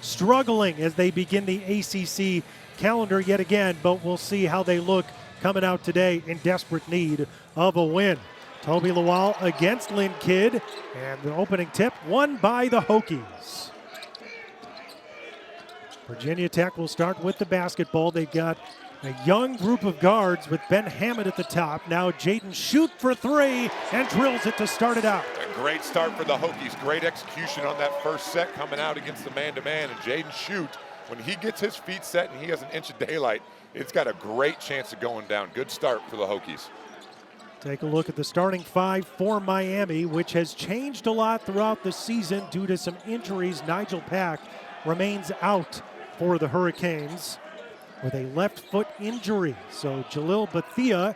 struggling as they begin the ACC calendar yet again, but we'll see how they look coming out today in desperate need of a win. Tobi Lawal against Lynn Kidd, and the opening tip won by the Hokies. Virginia Tech will start with the basketball. They've got a young group of guards with Ben Hammond at the top. Now Jaden Schutt for three and drills it to start it out. A great start for the Hokies. Great execution on that first set coming out against the man-to-man. And Jaden Schutt, when he gets his feet set and he has an inch of daylight, it's got a great chance of going down. Good start for the Hokies. Take a look at the starting five for Miami, which has changed a lot throughout the season due to some injuries. Nigel Pack remains out for the Hurricanes with a left foot injury. So Mylyjael Poteat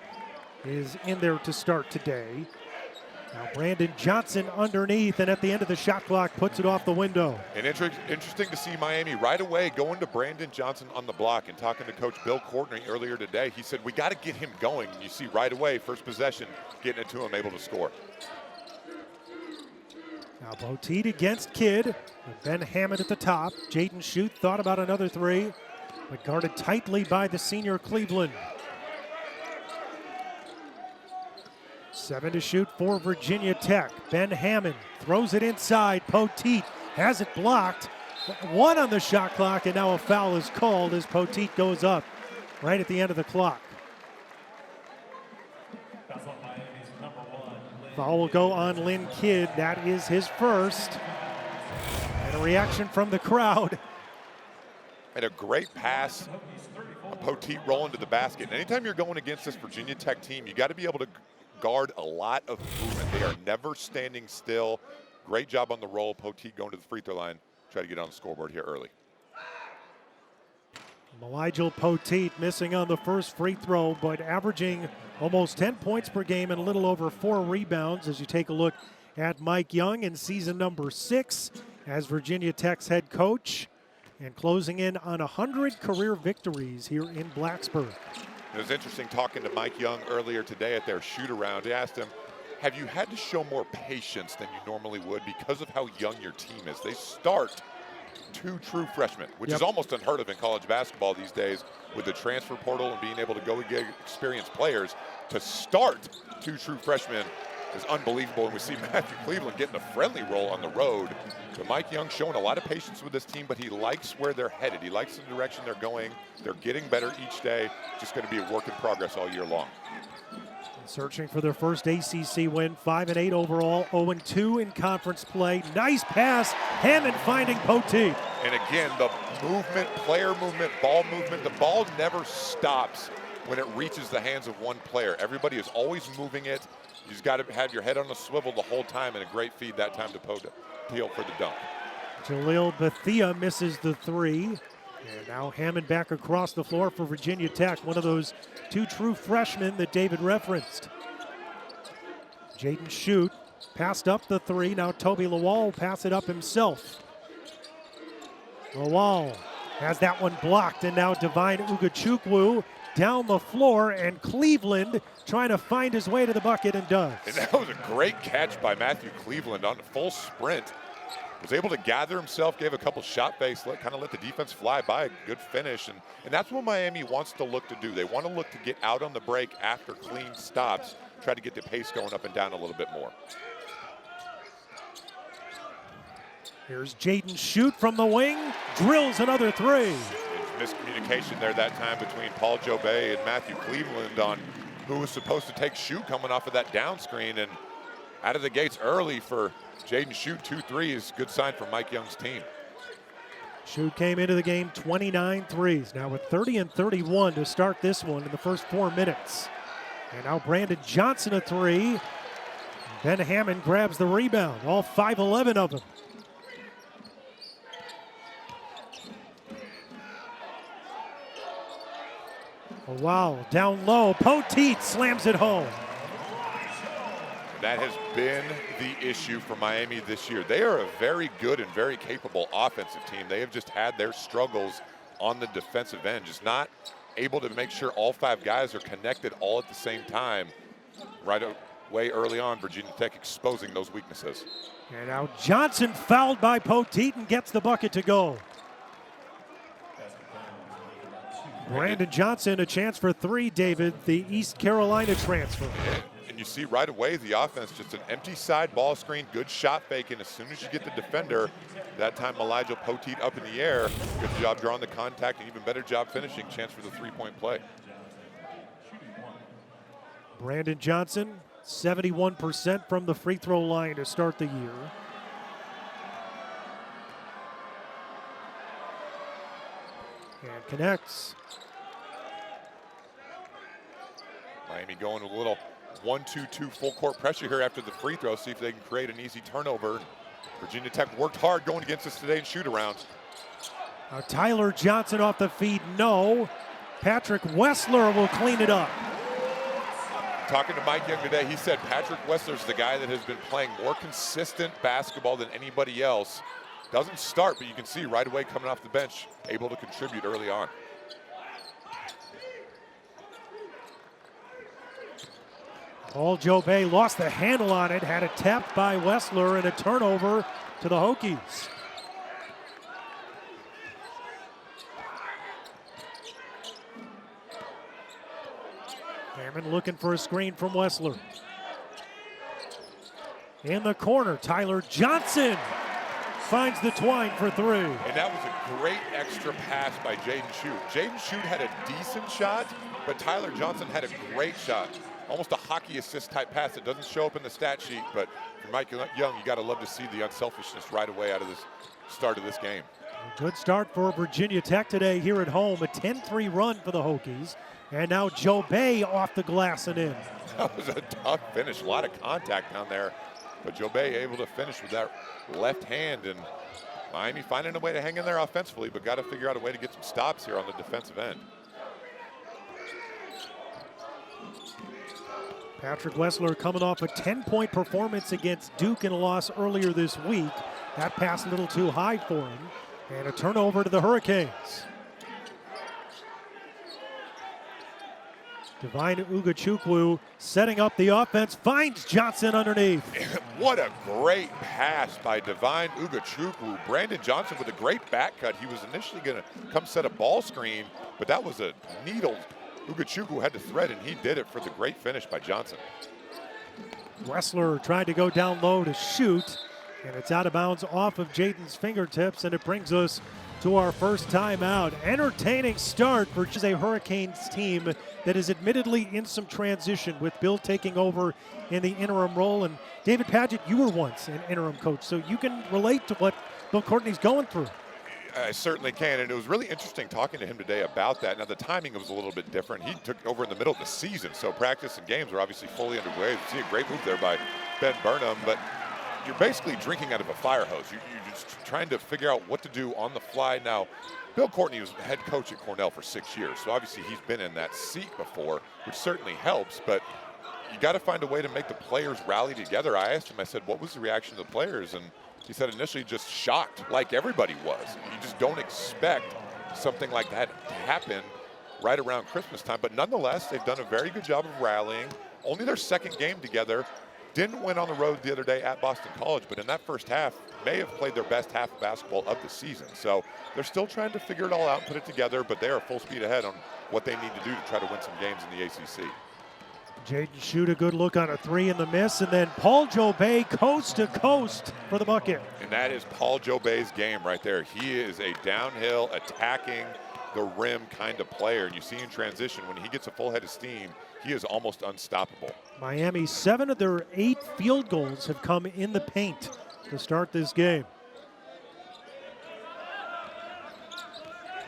is in there to start today. Now Brandon Johnson underneath, and at the end of the shot clock puts it off the window. And interesting to see Miami right away going to Brandon Johnson on the block. And talking to Coach Bill Courtney earlier today, he said, we got to get him going. You see right away, first possession, getting it to him, able to score. Now Poteat against Kidd, with Ben Hammond at the top. Jaden Schutt thought about another three, but guarded tightly by the senior Cleveland. 7 to shoot for Virginia Tech. Ben Hammond throws it inside. Poteat has it blocked. 1 on the shot clock, and now a foul is called as Poteat goes up right at the end of the clock. Foul will go on Lynn Kidd. That is his first. And a reaction from the crowd. And a great pass. Poteat rolling to the basket. And anytime you're going against this Virginia Tech team, you got to be able to guard a lot of movement. They are never standing still. Great job on the roll. Poteat going to the free throw line. Try to get on the scoreboard here early. Mylyjael Poteat missing on the first free throw, but averaging almost 10 points per game and a little over 4 rebounds as you take a look at Mike Young in season number 6 as Virginia Tech's head coach, and closing in on 100 career victories here in Blacksburg. It was interesting talking to Mike Young earlier today at their shoot-around. He asked him, have you had to show more patience than you normally would because of how young your team is? They start 2 true freshmen, which is almost unheard of in college basketball these days with the transfer portal and being able to go and get experienced players. To start 2 true freshmen is unbelievable, and we see Matthew Cleveland getting a friendly role on the road. But Mike Young showing a lot of patience with this team, but he likes where they're headed. He likes the direction they're going. They're getting better each day. Just going to be a work in progress all year long. Searching for their first ACC win, 5-8 overall, 0-2 in conference play. Nice pass, Hammond finding Poteat. And again, the movement, player movement, the ball never stops when it reaches the hands of one player. Everybody is always moving it. You just got to have your head on a swivel the whole time, and a great feed that time to Poteat for the dunk. Mylyjael Poteat misses the 3. And now Hammond back across the floor for Virginia Tech, one of those 2 true freshmen that David referenced. Jaden Schutt passed up the 3. Now Tobi Lawal pass it up himself. Lawal has that one blocked, and now Divine Ugachukwu down the floor, and Cleveland trying to find his way to the bucket, and does. And that was a great catch by Matthew Cleveland on a full sprint. Was able to gather himself, gave a couple shot fakes, kind of let the defense fly by, a good finish. And that's what Miami wants to look to do. They want to look to get out on the break after clean stops, try to get the pace going up and down a little bit more. Here's Jaden Schutt from the wing, drills another 3. There's miscommunication there that time between Paul Jobay and Matthew Cleveland on who was supposed to take Schutt coming off of that down screen. And out of the gates early for Jaden Schutt, 2 threes. Good sign for Mike Young's team. Schutt came into the game 29 threes. Now with 30 and 31 to start this one in the first 4 minutes. And now Brandon Johnson a 3. Ben Hammond grabs the rebound, all 5'11 of them. Oh, wow, down low, Poteat slams it home. That has been the issue for Miami this year. They are a very good and very capable offensive team. They have just had their struggles on the defensive end, just not able to make sure all 5 guys are connected all at the same time. Right away early on, Virginia Tech exposing those weaknesses. And now Johnson fouled by Poteat and gets the bucket to go. Brandon Johnson, a chance for three, David, the East Carolina transfer. And you see right away the offense, just an empty side ball screen, good shot fake, and as soon as you get the defender, that time Mylyjael Poteat up in the air, good job drawing the contact, and even better job finishing, chance for the three-point play. Brandon Johnson, 71% from the free throw line to start the year. And connects. Miami going a little 1-2-2 full court pressure here after the free throw. See if they can create an easy turnover. Virginia Tech worked hard going against us today in shoot-arounds. Tyler Johnson off the feed, no. Patrick Wessler will clean it up. Talking to Mike Young today, he said Patrick Wessler's the guy that has been playing more consistent basketball than anybody else. Doesn't start, but you can see right away coming off the bench, able to contribute early on. Paul Jobay lost the handle on it, had it tapped by Wessler, and a turnover to the Hokies. Hammond looking for a screen from Wessler. In the corner, Tyler Johnson finds the twine for three. And that was a great extra pass by Jaden Schutt. Jaden Schutt had a decent shot, but Tyler Johnson had a great shot. Almost a hockey assist type pass that doesn't show up in the stat sheet, but for Mike Young, you got to love to see the unselfishness right away out of this start of this game. A good start for Virginia Tech today here at home. A 10-3 run for the Hokies. And now Jobay off the glass and in. That was a tough finish. A lot of contact down there. But Jobay able to finish with that left hand. And Miami finding a way to hang in there offensively, but got to figure out a way to get some stops here on the defensive end. Patrick Wessler coming off a 10-point performance against Duke in a loss earlier this week. That pass a little too high for him. And a turnover to the Hurricanes. Divine Ugachukwu setting up the offense, finds Johnson underneath. What a great pass by Divine Ugachukwu. Brandon Johnson with a great back cut. He was initially going to come set a ball screen, but that was a needle Ugachukwu had to thread, and he did it for the great finish by Johnson. Wessler tried to go down low to shoot, and it's out of bounds off of Jaden's fingertips, and it brings us to our first timeout. Entertaining start for a Hurricanes team that is admittedly in some transition with Bill taking over in the interim role. And David Padgett, you were once an interim coach, so you can relate to what Bill Courtney's going through. I certainly can, and it was really interesting talking to him today about that. Now, the timing was a little bit different. He took over in the middle of the season, so practice and games are obviously fully underway. You see a great move there by Ben Burnham, but you're basically drinking out of a fire hose. You're just trying to figure out what to do on the fly. Now, Bill Courtney was head coach at Cornell for 6 years, so obviously he's been in that seat before, which certainly helps, but you got to find a way to make the players rally together. I asked him, I said, what was the reaction of the players? And he said initially just shocked, like everybody was. You just don't expect something like that to happen right around Christmas time, but nonetheless, they've done a very good job of rallying. Only their second game together. Didn't win on the road the other day at Boston College, but in that first half, may have played their best half of basketball of the season. So they're still trying to figure it all out and put it together, but they are full speed ahead on what they need to do to try to win some games in the ACC. Jaden Schutt, a good look on a three in the miss, and then Paul Jobay coast to coast for the bucket. And that is Paul Jobay's game right there. He is a downhill, attacking the rim kind of player. And you see in transition, when he gets a full head of steam, he is almost unstoppable. Miami, 7 of their 8 field goals have come in the paint to start this game.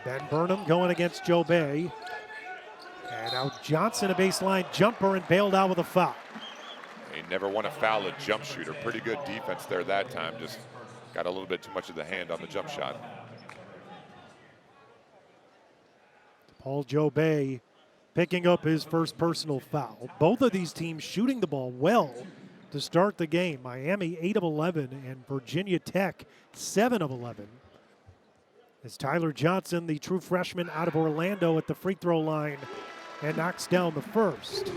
Ben Burnham going against Jobay. And now Johnson, a baseline jumper, and bailed out with a foul. He never want to foul a jump shooter. Pretty good defense there that time. Just got a little bit too much of the hand on the jump shot. Paul Jobay picking up his first personal foul. Both of these teams shooting the ball well to start the game. Miami 8 of 11 and Virginia Tech 7 of 11. As Tyler Johnson, the true freshman out of Orlando, at the free throw line and knocks down the first.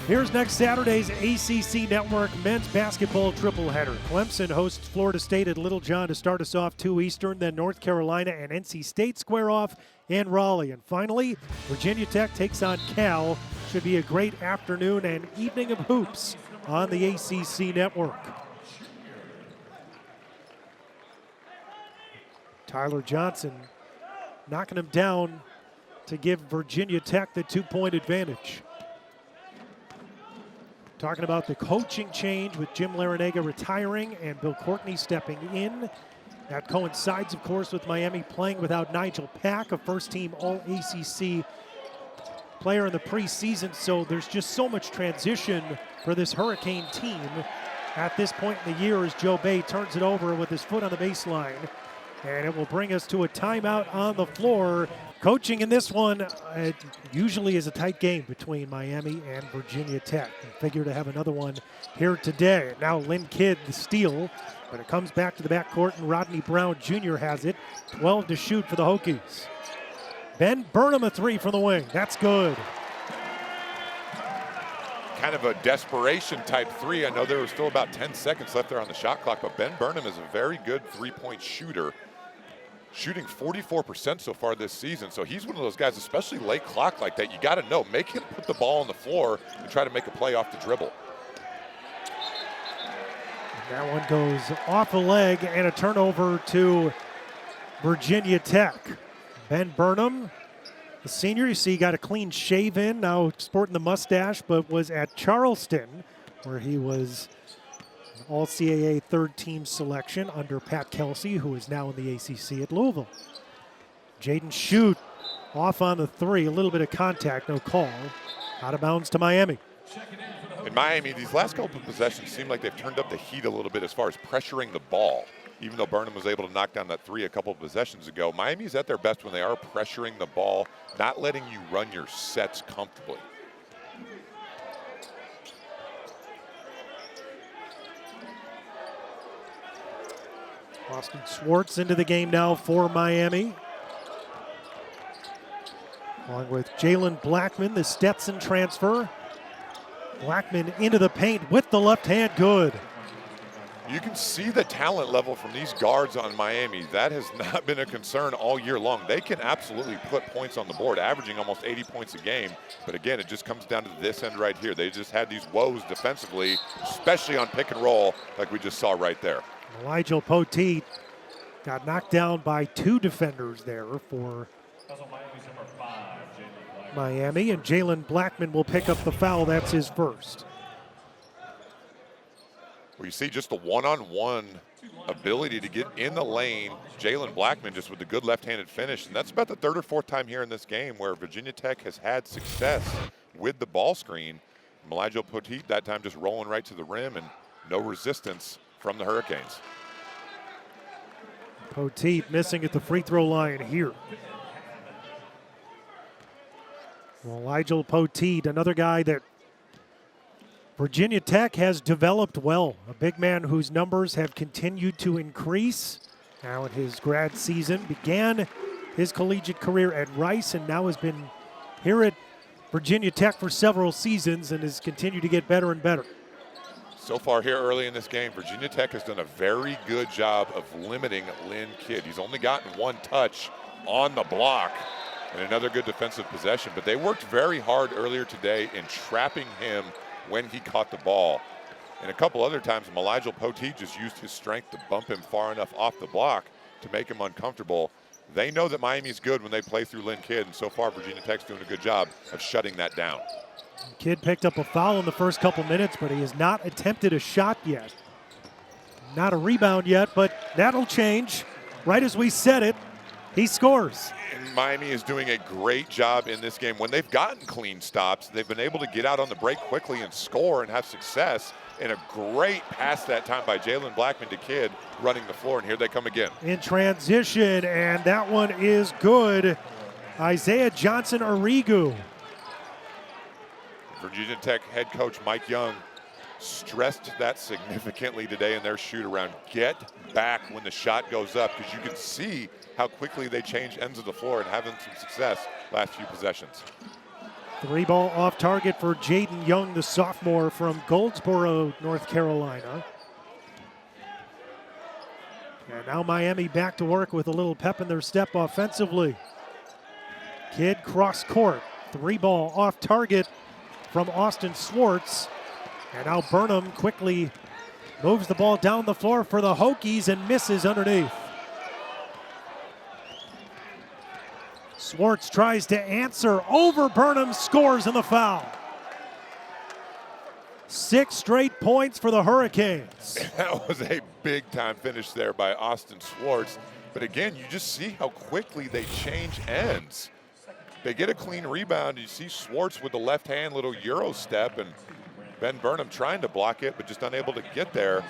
Here's next Saturday's ACC Network men's basketball tripleheader. Clemson hosts Florida State at Little John to start us off 2 Eastern. Then North Carolina and NC State square off in Raleigh. And finally, Virginia Tech takes on Cal. Should be a great afternoon and evening of hoops on the ACC Network. Tyler Johnson knocking him down to give Virginia Tech the 2-point advantage. Talking about the coaching change with Jim Larinaga retiring and Bill Courtney stepping in. That coincides, of course, with Miami playing without Mylyjael Poteat, a first-team All-ACC player in the preseason. So there's just so much transition for this Hurricane team at this point in the year as Joe Bay turns it over with his foot on the baseline. And it will bring us to a timeout on the floor. Coaching in this one usually is a tight game between Miami and Virginia Tech. And figure to have another one here today. Now Lynn Kidd, the steal, but it comes back to the backcourt, and Rodney Brown Jr. has it. 12 to shoot for the Hokies. Ben Burnham a three from the wing. That's good. Kind of a desperation type three. I know there was still about 10 seconds left there on the shot clock, but Ben Burnham is a very good three-point shooter. Shooting 44% so far this season. So he's one of those guys, especially late clock like that, you got to know, make him put the ball on the floor and try to make a play off the dribble. That one goes off a leg and a turnover to Virginia Tech. Ben Burnham, the senior, you see, got a clean shave in, now sporting the mustache, but was at Charleston, where he was an All-CAA third-team selection under Pat Kelsey, who is now in the ACC at Louisville. Jaden Schutt off on the three, a little bit of contact, no call. Out of bounds to Miami. In Miami, these last couple of possessions seem like they've turned up the heat a little bit as far as pressuring the ball. Even though Burnham was able to knock down that three a couple of possessions ago, Miami's at their best when they are pressuring the ball, not letting you run your sets comfortably. Austin Swartz into the game now for Miami. Along with Jalen Blackman, the Stetson transfer. Blackman into the paint with the left hand, good. You can see the talent level from these guards on Miami. That has not been a concern all year long. They can absolutely put points on the board, averaging almost 80 points a game. But again, it just comes down to this end right here. They just had these woes defensively, especially on pick and roll, like we just saw right there. Mylyjael Poteat got knocked down by two defenders there for Miami, and Jalen Blackman will pick up the foul. That's his first. Well, you see just the one-on-one ability to get in the lane. Jalen Blackman just with a good left-handed finish, and that's about the third or fourth time here in this game where Virginia Tech has had success with the ball screen. Mylyjael Poteat that time just rolling right to the rim and no resistance from the Hurricanes. Poteat missing at the free throw line here. Mylyjael Poteat, another guy that Virginia Tech has developed well. A big man whose numbers have continued to increase. Now in his grad season, began his collegiate career at Rice and now has been here at Virginia Tech for several seasons and has continued to get better and better. So far here early in this game, Virginia Tech has done a very good job of limiting Lynn Kidd. He's only gotten one touch on the block and another good defensive possession, but they worked very hard earlier today in trapping him when he caught the ball. And a couple other times, Mylyjael Poteat just used his strength to bump him far enough off the block to make him uncomfortable. They know that Miami's good when they play through Lynn Kidd, and so far Virginia Tech's doing a good job of shutting that down. Kidd picked up a foul in the first couple minutes, but he has not attempted a shot yet. Not a rebound yet, but that'll change. Right as we said it, he scores. And Miami is doing a great job in this game. When they've gotten clean stops, they've been able to get out on the break quickly and score and have success. And a great pass that time by Jalen Blackman to Kidd running the floor, and here they come again. In transition, and that one is good. Isaiah Johnson-Arrigu. Virginia Tech head coach Mike Young stressed that significantly today in their shoot-around. Get back when the shot goes up, because you can see how quickly they change ends of the floor and having some success last few possessions. Three ball off target for Jaden Young, the sophomore from Goldsboro, North Carolina. And now Miami back to work with a little pep in their step offensively. Kidd cross court. Three ball off target from Austin Swartz. And now Burnham quickly moves the ball down the floor for the Hokies and misses underneath. Swartz tries to answer over Burnham, scores in the foul. 6 straight points for the Hurricanes. That was a big-time finish there by Austin Swartz. But again, you just see how quickly they change ends. They get a clean rebound. You see Swartz with the left hand, little Euro step, and Ben Burnham trying to block it, but just unable to get there.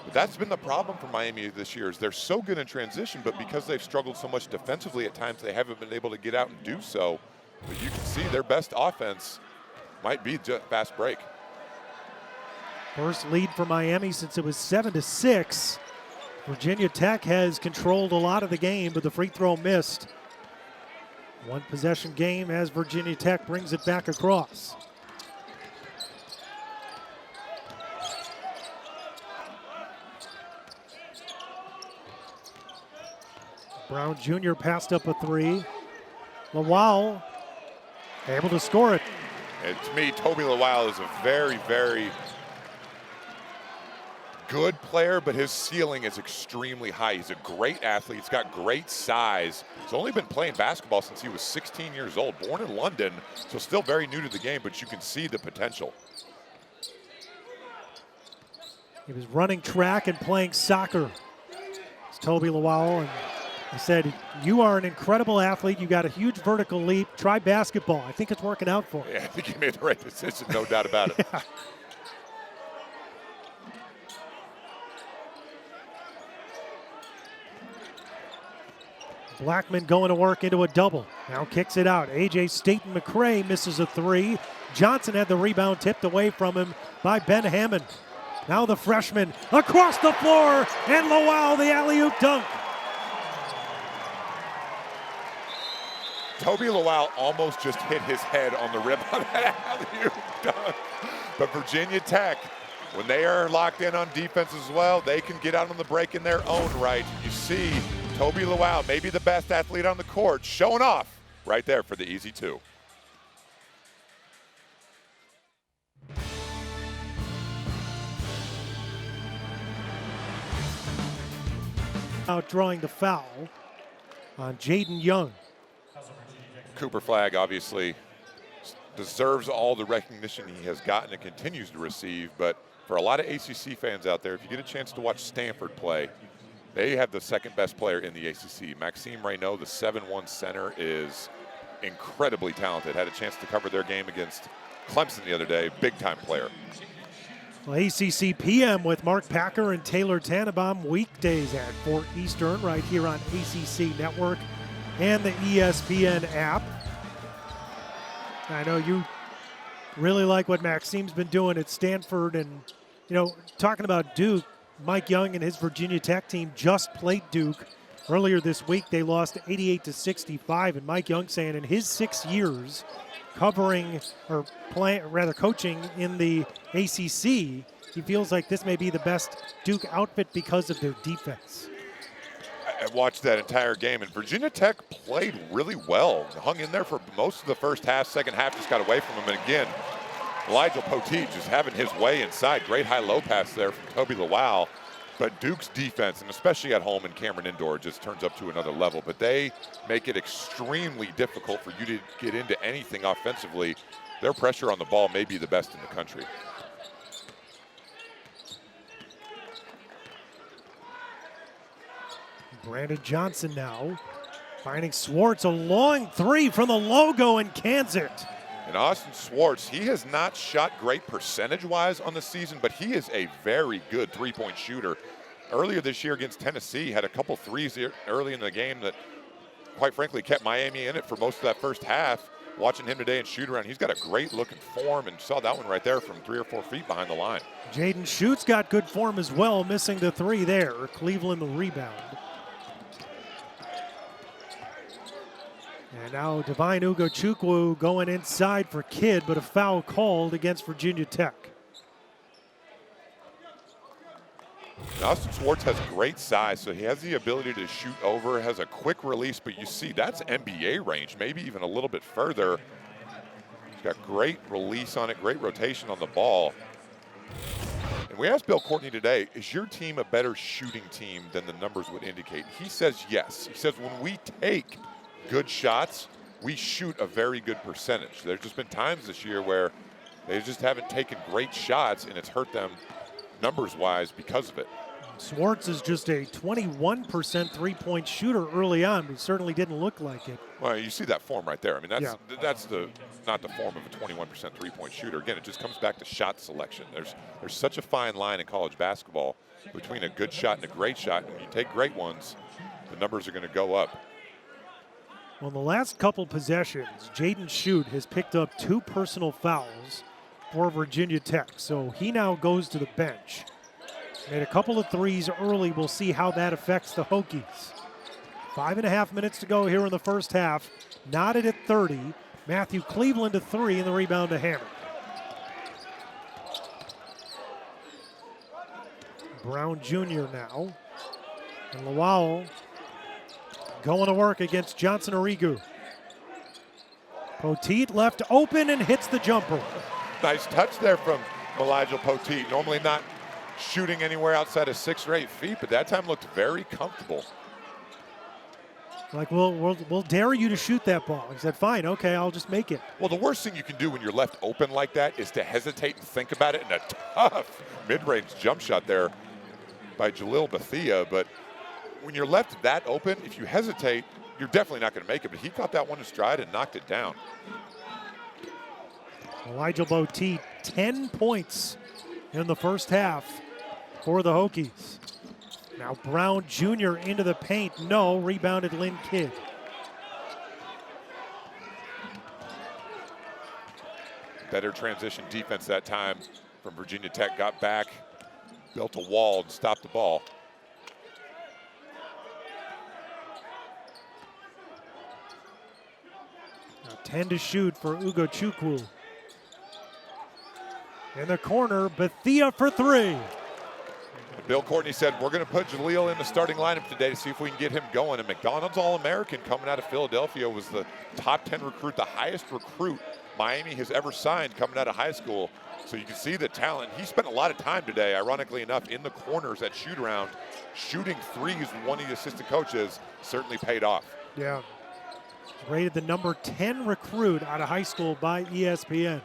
But that's been the problem for Miami this year, is they're so good in transition, but because they've struggled so much defensively at times, they haven't been able to get out and do so. But you can see their best offense might be just fast break. First lead for Miami since it was 7-6. Virginia Tech has controlled a lot of the game, but the free throw missed. One possession game as Virginia Tech brings it back across. Brown Jr. passed up a three. Lawal able to score it. And to me, Tobi Lawal is a very, very good player, but his ceiling is extremely high. He's a great athlete. He's got great size. He's only been playing basketball since he was 16 years old, born in London, so still very new to the game, but you can see the potential. He was running track and playing soccer. It's Tobi Lawal, and I said, you are an incredible athlete. You got a huge vertical leap. Try basketball. I think it's working out for him. Yeah, I think he made the right decision, no doubt about it. Yeah. Blackman going to work into a double. Now kicks it out. A.J. Staten McCray misses a three. Johnson had the rebound tipped away from him by Ben Hammond. Now the freshman across the floor, and Lawal the alley-oop dunk. Tobi Lawal almost just hit his head on the rim on that alley-oop dunk. But Virginia Tech, when they are locked in on defense as well, they can get out on the break in their own right. You see Tobi Lawal, maybe the best athlete on the court, showing off right there for the easy two. Out drawing the foul on Jaden Young. Cooper Flagg obviously deserves all the recognition he has gotten and continues to receive, but for a lot of ACC fans out there, if you get a chance to watch Stanford play, they have the second best player in the ACC. Maxime Reynaud, the 7'1" center, is incredibly talented. Had a chance to cover their game against Clemson the other day. Big time player. Well, ACC PM with Mark Packer and Taylor Tannenbaum weekdays at 4 Eastern right here on ACC Network and the ESPN app. I know you really like what Maxime's been doing at Stanford, and talking about Duke, Mike Young and his Virginia Tech team just played Duke earlier this week. They lost 88-65, and Mike Young saying in his 6 years coaching in the ACC, he feels like this may be the best Duke outfit because of their defense. I watched that entire game, and Virginia Tech played really well. Hung in there for most of the first half. Second half just got away from them. And again, Mylyjael Poteat just having his way inside. Great high-low pass there from Tobi Lawal. But Duke's defense, and especially at home in Cameron Indoor, just turns up to another level. But they make it extremely difficult for you to get into anything offensively. Their pressure on the ball may be the best in the country. Brandon Johnson now finding Swartz, a long three from the logo, and cans it. And Austin Swartz, he has not shot great percentage-wise on the season, but he is a very good three-point shooter. Earlier this year against Tennessee, had a couple threes early in the game that, quite frankly, kept Miami in it for most of that first half. Watching him today and shoot around, he's got a great-looking form, and saw that one right there from 3 or 4 feet behind the line. Jaden Schutt's got good form as well, missing the three there. Cleveland the rebound. And now Divine Ugochukwu going inside for Kidd, but a foul called against Virginia Tech. Austin Swartz has great size, so he has the ability to shoot over, has a quick release, but you see that's NBA range, maybe even a little bit further. He's got great release on it, great rotation on the ball. And we asked Bill Courtney today, is your team a better shooting team than the numbers would indicate? He says yes. He says when we take good shots, we shoot a very good percentage. There's just been times this year where they just haven't taken great shots, and it's hurt them numbers-wise because of it. Swartz is just a 21% three-point shooter early on, but certainly didn't look like it. Well, you see that form right there. I mean, that's not the form of a 21% three-point shooter. Again, it just comes back to shot selection. There's such a fine line in college basketball between a good shot and a great shot. And when you take great ones, the numbers are going to go up. Well, in the last couple possessions, Jaden Schutt has picked up 2 personal fouls for Virginia Tech, so he now goes to the bench. Made a couple of threes early. We'll see how that affects the Hokies. 5.5 minutes to go here in the first half. Knotted at 30. Matthew Cleveland to 3 and the rebound to Hammer. Brown Jr. now. And Lawal going to work against Johnson Origu. Poteat left open and hits the jumper. Nice touch there from Mylyjael Poteat. Normally not shooting anywhere outside of 6 or 8 feet, but that time looked very comfortable. Like, we'll dare you to shoot that ball. He said, fine, okay, I'll just make it. Well, the worst thing you can do when you're left open like that is to hesitate and think about it, and a tough mid-range jump shot there by Jalil Bethia. But when you're left that open, if you hesitate, you're definitely not going to make it. But he caught that one in stride and knocked it down. Mylyjael Poteat, 10 points in the first half for the Hokies. Now Brown Jr. into the paint. No, rebounded Lynn Kidd. Better transition defense that time from Virginia Tech. Got back, built a wall, and stopped the ball. Now 10 to shoot for Ugochukwu. In the corner, Bethia for 3. Bill Courtney said, we're going to put Jalil in the starting lineup today to see if we can get him going. And McDonald's All-American coming out of Philadelphia was the top 10 recruit, the highest recruit Miami has ever signed coming out of high school. So you can see the talent. He spent a lot of time today, ironically enough, in the corners at shoot-around. Shooting threes with one of the assistant coaches certainly paid off. Yeah. Rated the number 10 recruit out of high school by ESPN.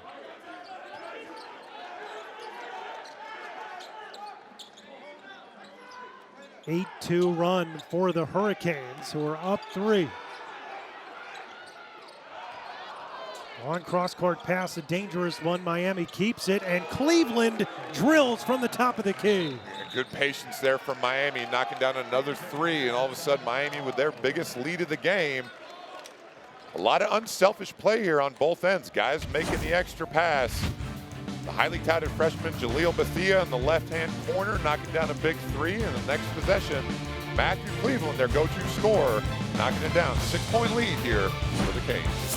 An 8-2 run for the Hurricanes, who are up 3. On cross-court pass, a dangerous one. Miami keeps it, and Cleveland drills from the top of the key. Good patience there from Miami, knocking down another 3, and all of a sudden Miami with their biggest lead of the game. A lot of unselfish play here on both ends. Guys making the extra pass. The highly touted freshman Jalil Bethia in the left-hand corner, knocking down a big 3. And the next possession, Matthew Cleveland, their go-to scorer, knocking it down. 6-point lead here for the Canes.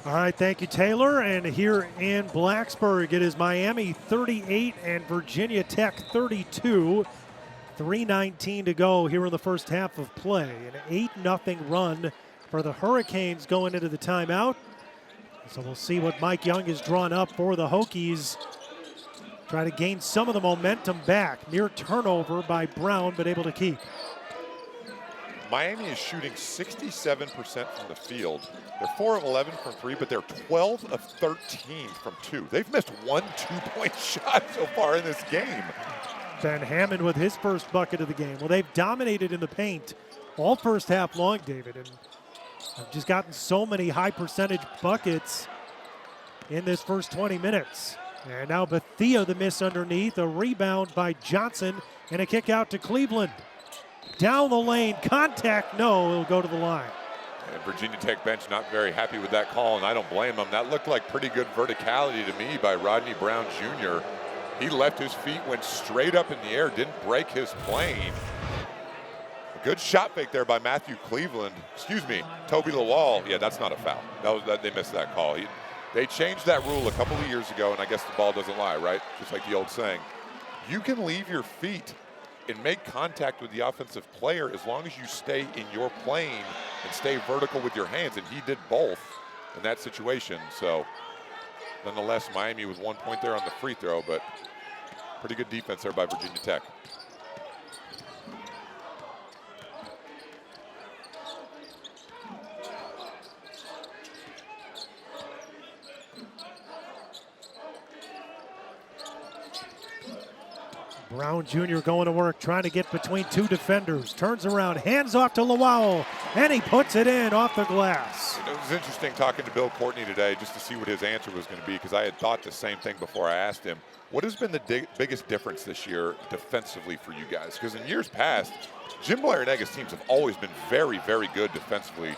All right, thank you, Taylor. And here in Blacksburg, it is Miami 38 and Virginia Tech 32. 3:19 to go here in the first half of play. An 8-0 run for the Hurricanes going into the timeout. So we'll see what Mike Young has drawn up for the Hokies. Try to gain some of the momentum back. Near turnover by Brown, but able to keep. Miami is shooting 67% from the field. They're 4 of 11 from 3, but they're 12 of 13 from 2. They've missed 1 2-point shot so far in this game. Ben Hammond with his first bucket of the game. Well, they've dominated in the paint all first half long, David, and have just gotten so many high percentage buckets in this first 20 minutes. And now Poteat, the miss underneath, a rebound by Johnson, and a kick out to Cleveland. Down the lane, contact, no, it'll go to the line. And Virginia Tech bench not very happy with that call, and I don't blame them. That looked like pretty good verticality to me by Rodney Brown Jr. He left his feet, went straight up in the air, didn't break his plane. A good shot fake there by Matthew Cleveland. Excuse me, Tobi Lawal. Yeah, that's not a foul. They missed that call. They changed that rule a couple of years ago, and I guess the ball doesn't lie, right? Just like the old saying. You can leave your feet and make contact with the offensive player as long as you stay in your plane and stay vertical with your hands, and he did both in that situation. So nonetheless, Miami with 1 point there on the free throw, but pretty good defense there by Virginia Tech. Brown Jr. going to work, trying to get between two defenders. Turns around, hands off to Lawal, and he puts it in off the glass. It was interesting talking to Bill Courtney today just to see what his answer was going to be, because I had thought the same thing before I asked him. What has been the biggest difference this year defensively for you guys? Because in years past, Jim Blair-Nega's teams have always been very, very good defensively.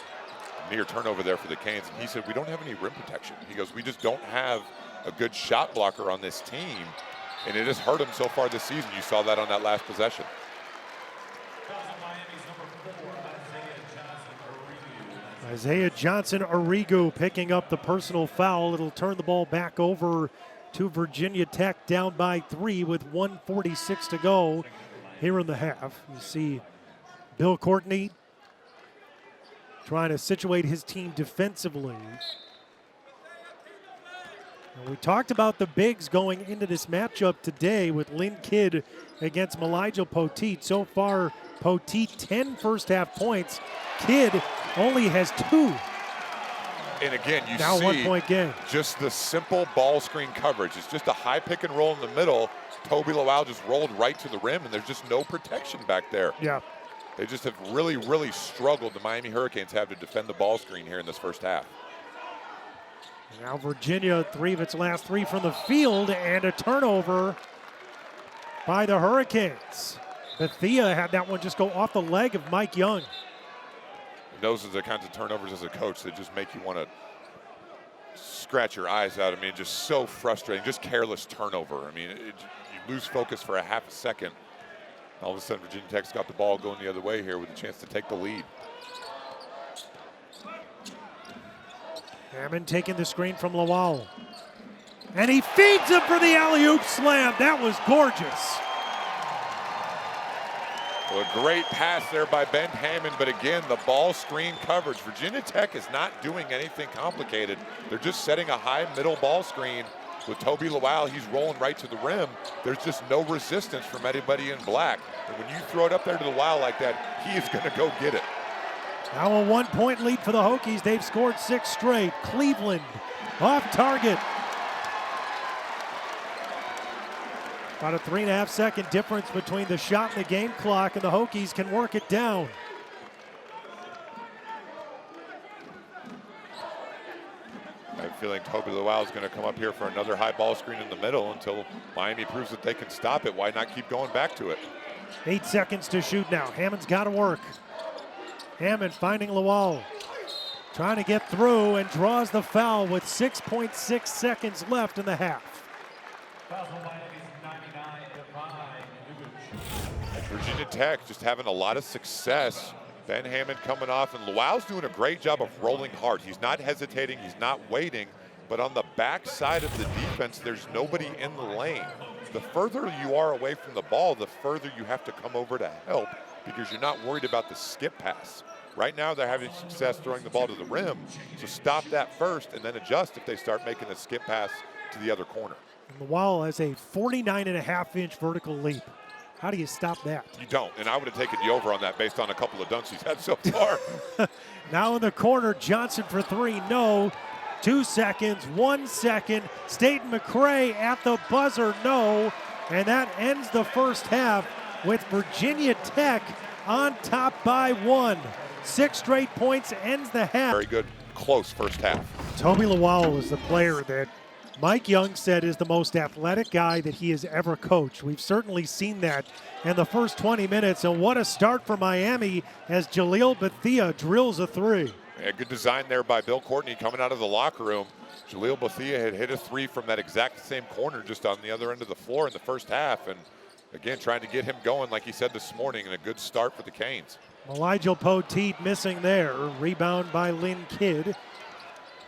Near turnover there for the Canes. And he said, we don't have any rim protection. He goes, we just don't have a good shot blocker on this team. And it has hurt him so far this season. You saw that on that last possession. Isaiah Johnson-Arrigo picking up the personal foul. It'll turn the ball back over to Virginia Tech, down by 3 with 1:46 to go here in the half. You see Bill Courtney trying to situate his team defensively. And we talked about the bigs going into this matchup today with Lynn Kidd against Mylyjael Poteat. So far, Poteat 10 first half points. Kidd only has 2. And again, you now see 1 point game. Just the simple ball screen coverage. It's just a high pick and roll in the middle. Tobi Lawal just rolled right to the rim, and there's just no protection back there. Yeah. They just have really, really struggled, the Miami Hurricanes have, to defend the ball screen here in this first half. Now Virginia, 3 of its last 3 from the field, and a turnover by the Hurricanes. Poteat had that one just go off the leg of Mike Young. Those are the kinds of turnovers as a coach that just make you want to scratch your eyes out. I mean, just so frustrating, just careless turnover. I mean, you lose focus for a half a second. All of a sudden, Virginia Tech's got the ball going the other way here with a chance to take the lead. Hammond taking the screen from Lawal. And he feeds him for the alley-oop slam. That was gorgeous. Well, a great pass there by Ben Hammond, but again, the ball screen coverage. Virginia Tech is not doing anything complicated. They're just setting a high middle ball screen with Tobi Lawal. He's rolling right to the rim. There's just no resistance from anybody in black. And when you throw it up there to Lawal like that, he is going to go get it. Now a 1 point lead for the Hokies. They've scored 6 straight. Cleveland off target. About a 3.5 second difference between the shot and the game clock, and the Hokies can work it down. I have a feeling Tobi Lawal is going to come up here for another high ball screen in the middle until Miami proves that they can stop it. Why not keep going back to it? 8 seconds to shoot now. Hammond's got to work. Hammond finding Lawal. Trying to get through and draws the foul with 6.6 seconds left in the half. Virginia Tech just having a lot of success. Ben Hammond coming off, and Lawal's doing a great job of rolling hard. He's not hesitating, he's not waiting, but on the back side of the defense, there's nobody in the lane. The further you are away from the ball, the further you have to come over to help, because you're not worried about the skip pass. Right now, they're having success throwing the ball to the rim, so stop that first and then adjust if they start making a skip pass to the other corner. Lawal has a 49.5-inch vertical leap. How do you stop that? You don't, and I would have taken the over on that based on a couple of dunks he's had so far. Now in the corner, Johnson for 3, no. 2 seconds, 1 second. Staten McCray at the buzzer, no. And that ends the first half with Virginia Tech on top by 1. 6 straight points ends the half. Very good, close first half. Tobi Lawal is the player that Mike Young said is the most athletic guy that he has ever coached. We've certainly seen that in the first 20 minutes. And what a start for Miami as Mylyjael Poteat drills a 3. Yeah, good design there by Bill Courtney coming out of the locker room. Mylyjael Poteat had hit a 3 from that exact same corner just on the other end of the floor in the first half. And again, trying to get him going, like he said this morning, and a good start for the Canes. Mylyjael Poteat missing there. Rebound by Lynn Kidd.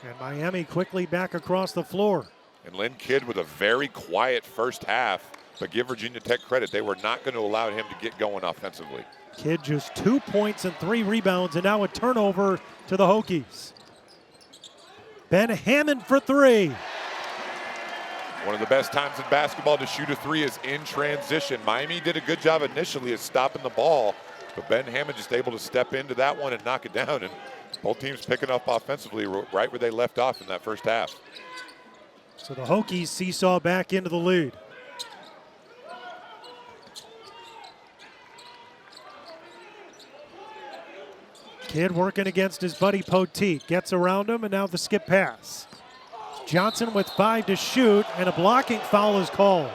And Miami quickly back across the floor. And Lynn Kidd with a very quiet first half, but give Virginia Tech credit, they were not going to allow him to get going offensively. Kidd just 2 points and 3 rebounds, and now a turnover to the Hokies. Ben Hammond for 3. One of the best times in basketball to shoot a 3 is in transition. Miami did a good job initially at stopping the ball, but Ben Hammond just able to step into that one and knock it down. And both teams picking up offensively right where they left off in that first half. So the Hokies seesaw back into the lead. Kidd working against his buddy Poteat. Gets around him, and now the skip pass. Johnson with 5 to shoot, and a blocking foul is called.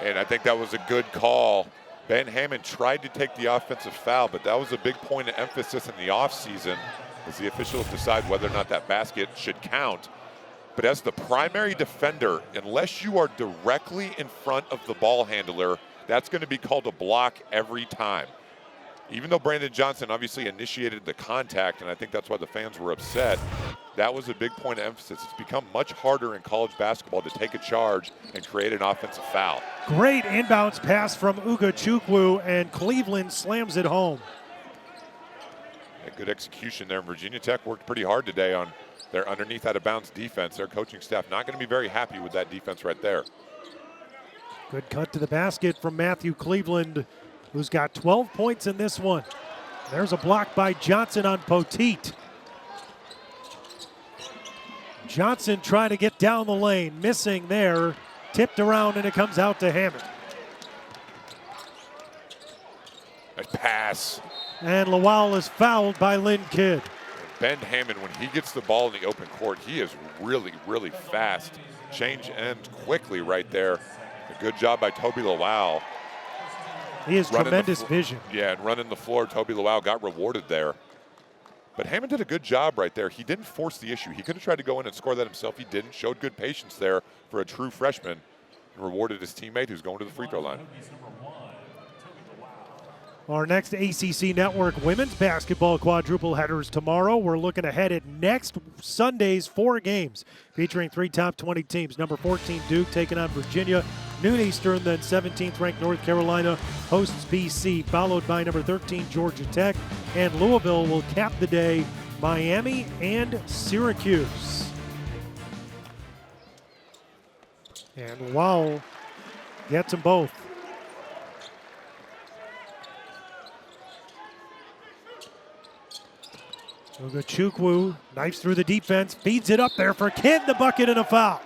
And I think that was a good call. Ben Hammond tried to take the offensive foul, but that was a big point of emphasis in the offseason as the officials decide whether or not that basket should count. But as the primary defender, unless you are directly in front of the ball handler, that's going to be called a block every time. Even though Brandon Johnson obviously initiated the contact, and I think that's why the fans were upset, that was a big point of emphasis. It's become much harder in college basketball to take a charge and create an offensive foul. Great inbounds pass from Ugachukwu, and Cleveland slams it home. A good execution there. Virginia Tech worked pretty hard today on their underneath out of bounds defense. Their coaching staff not going to be very happy with that defense right there. Good cut to the basket from Matthew Cleveland, who's got 12 points in this one. There's a block by Johnson on Poteat. Johnson trying to get down the lane, missing there. Tipped around, and it comes out to Hammond. Nice pass. And Lawal is fouled by Lynn Kidd. Ben Hammond, when he gets the ball in the open court, he is really, really fast. Change ends quickly right there. A good job by Tobi Lawal. He has tremendous vision. Yeah, and running the floor, Tobi Lawal got rewarded there. But Hammond did a good job right there. He didn't force the issue. He could have tried to go in and score that himself. He didn't. Showed good patience there for a true freshman and rewarded his teammate who's going to the free throw line. Our next ACC Network women's basketball quadruple headers tomorrow. We're looking ahead at next Sunday's 4 games featuring 3 top 20 teams. Number 14 Duke taking on Virginia, noon Eastern, then 17th ranked North Carolina hosts BC, followed by number 13 Georgia Tech, and Louisville will cap the day, Miami and Syracuse. And Wow gets them both. Ugachukwu knifes through the defense, feeds it up there for Kidd, the bucket and a foul.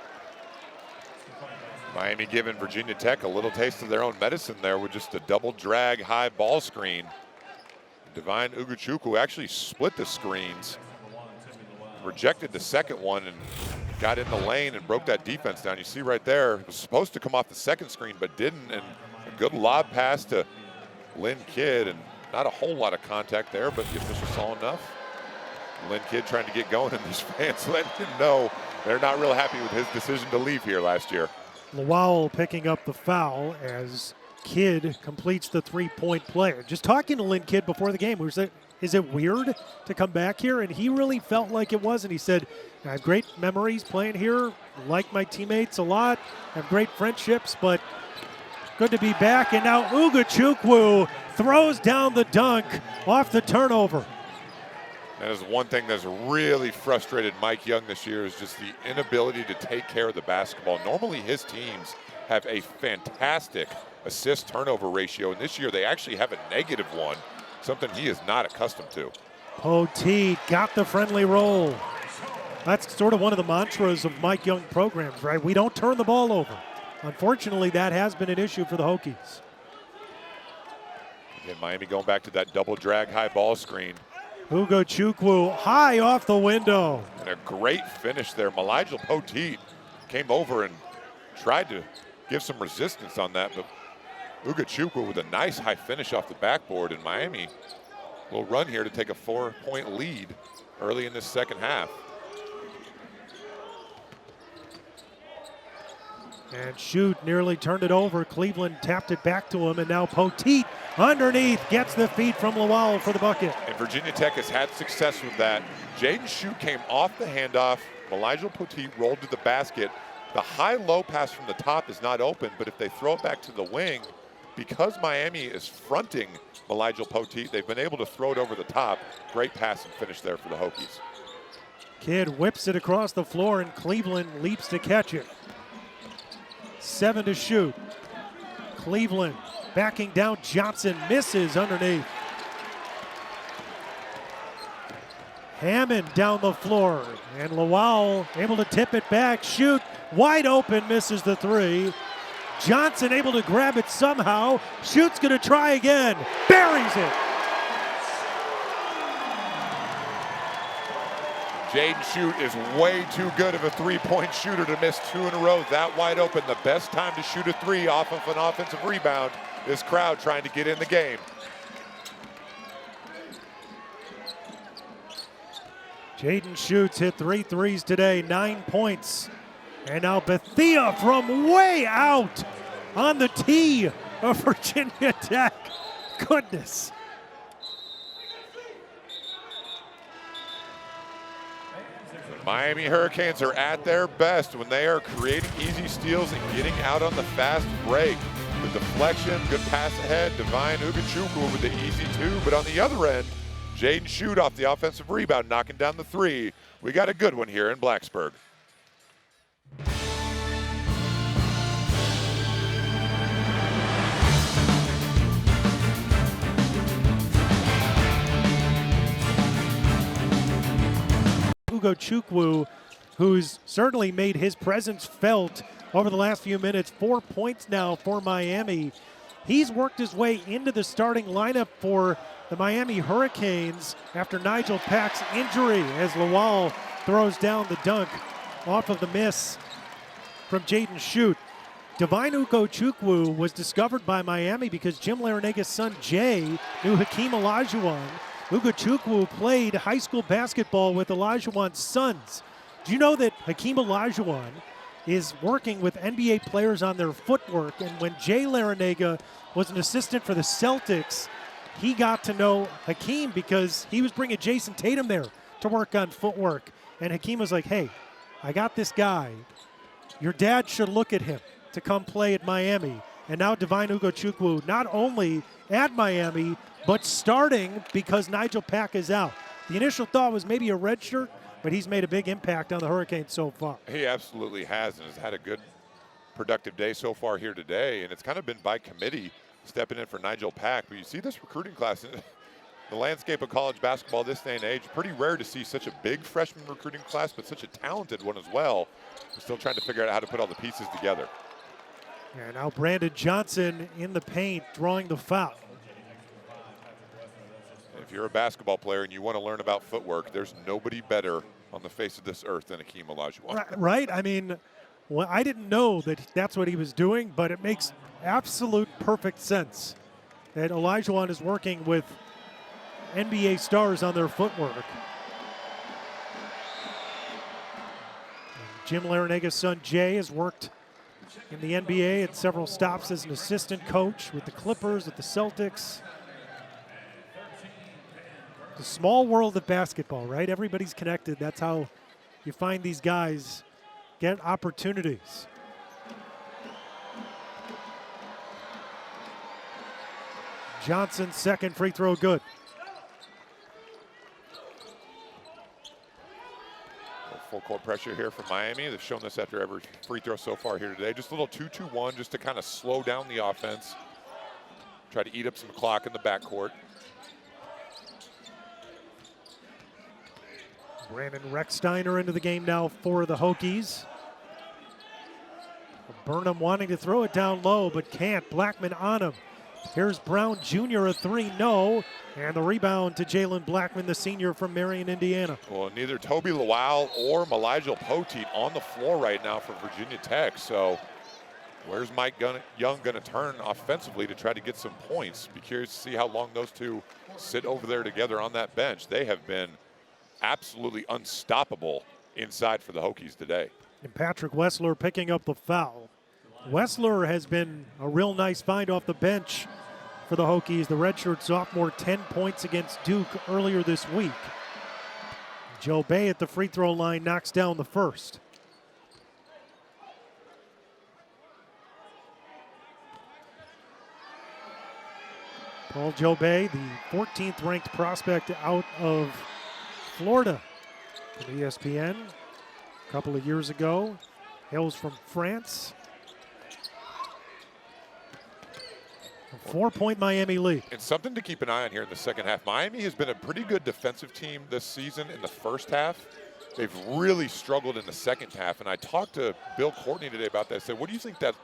Miami giving Virginia Tech a little taste of their own medicine there with just a double drag high ball screen. Divine Ugachukwu actually split the screens, rejected the second one and got in the lane and broke that defense down. You see right there, it was supposed to come off the second screen but didn't, and a good lob pass to Lynn Kidd, and not a whole lot of contact there, but the official saw enough. Lynn Kidd trying to get going, and these fans letting him know they're not real happy with his decision to leave here last year. Lawal picking up the foul as Kidd completes the 3-point play. Just talking to Lynn Kidd before the game, is it weird to come back here? And he really felt like it was, and he said, I have great memories playing here, like my teammates a lot, have great friendships, but good to be back. And now Ugachukwu throws down the dunk off the turnover. That is one thing that's really frustrated Mike Young this year, is just the inability to take care of the basketball. Normally his teams have a fantastic assist-turnover ratio, and this year they actually have a negative one, something he is not accustomed to. Poteat got the friendly roll. That's sort of one of the mantras of Mike Young programs, right? We don't turn the ball over. unfortunately, that has been an issue for the Hokies. Again, Miami going back to that double drag high ball screen. Ugachukwu high off the window. And a great finish there. Mylyjael Poteat came over and tried to give some resistance on that, but Ugachukwu with a nice high finish off the backboard, and Miami will run here to take a 4-point lead early in this second half. And Shoot nearly turned it over. Cleveland tapped it back to him, and now Poteat underneath gets the feed from Lawal for the bucket. And Virginia Tech has had success with that. Jaden Shoot came off the handoff. Mylyjael Poteat rolled to the basket. The high-low pass from the top is not open, but if they throw it back to the wing, because Miami is fronting Mylyjael Poteat, they've been able to throw it over the top. Great pass and finish there for the Hokies. Kidd whips it across the floor, and Cleveland leaps to catch it. 7 to shoot. Cleveland backing down. Johnson misses underneath. Hammond down the floor, and Lawal able to tip it back. Shoot wide open, misses the three. Johnson able to grab it somehow. Shoot's going to try again. Buries it. Jaden Shoot is way too good of a three-point shooter to miss 2 in a row. That wide open, the best time to shoot a three off of an offensive rebound. This crowd trying to get in the game. Jaden Shoot's hit 3 threes today, 9 points. And now Bethea from way out on the tee of Virginia Tech. Goodness. Miami Hurricanes are at their best when they are creating easy steals and getting out on the fast break. The deflection, good pass ahead, Divine Ugachukwu with the easy two, but on the other end, Jaden Shoot off the offensive rebound, knocking down the three. We got a good one here in Blacksburg. Ugachukwu, who's certainly made his presence felt over the last few minutes. 4 points now for Miami. He's worked his way into the starting lineup for the Miami Hurricanes after Nigel Pack's injury, as Lawal throws down the dunk off of the miss from Jaden Shoot. Divine Ugachukwu was discovered by Miami because Jim Laranaga's son Jay knew Hakeem Olajuwon. Ugachukwu played high school basketball with Olajuwon's sons. Do you know that Hakeem Olajuwon is working with NBA players on their footwork? And when Jay Laranaga was an assistant for the Celtics, he got to know Hakeem because he was bringing Jason Tatum there to work on footwork. And Hakeem was like, hey, I got this guy. Your dad should look at him to come play at Miami. And now Divine Ugachukwu not only at Miami, but starting because Nigel Pack is out. The initial thought was maybe a red shirt, but he's made a big impact on the Hurricanes so far. He absolutely has, and has had a good, productive day so far here today. And it's kind of been by committee stepping in for Nigel Pack. But you see this recruiting class in the landscape of college basketball this day and age. Pretty rare to see such a big freshman recruiting class, but such a talented one as well. We're still trying to figure out how to put all the pieces together. And now Brandon Johnson in the paint, drawing the foul. If you're a basketball player and you want to learn about footwork, there's nobody better on the face of this earth than Hakeem Olajuwon. Right? I mean, well, I didn't know that that's what he was doing, but it makes absolute perfect sense that Olajuwon is working with NBA stars on their footwork. Jim Laranaga's son Jay has worked in the NBA at several stops as an assistant coach with the Clippers, with the Celtics. The small world of basketball, right? Everybody's connected. That's how you find these guys get opportunities. Johnson's second free throw good. Full court pressure here from Miami. They've shown this after every free throw so far here today. Just a little 2-2-1 just to kind of slow down the offense. Try to eat up some clock in the backcourt. Brandon Recksteiner into the game now for the Hokies. Burnham wanting to throw it down low, but can't. Blackman on him. Here's Brown Jr. a three, no. And the rebound to Jalen Blackman, the senior from Marion, Indiana. Well, neither Tobi Lawal or Mylyjael Poteat on the floor right now for Virginia Tech. So where's Mike Young going to turn offensively to try to get some points? Be curious to see how long those two sit over there together on that bench. They have been absolutely unstoppable inside for the Hokies today. And Patrick Wessler picking up the foul. Wessler has been a real nice find off the bench for the Hokies. The redshirt sophomore, 10 points against Duke earlier this week. Joe Bay at the free throw line knocks down the first. Paul Joe Bay, the 14th ranked prospect out of Florida from ESPN a couple of years ago. Hails from France. A 4-point Miami lead. And something to keep an eye on here in the second half. Miami has been a pretty good defensive team this season in the first half. They've really struggled in the second half. And I talked to Bill Courtney today about that. I said, what do you think that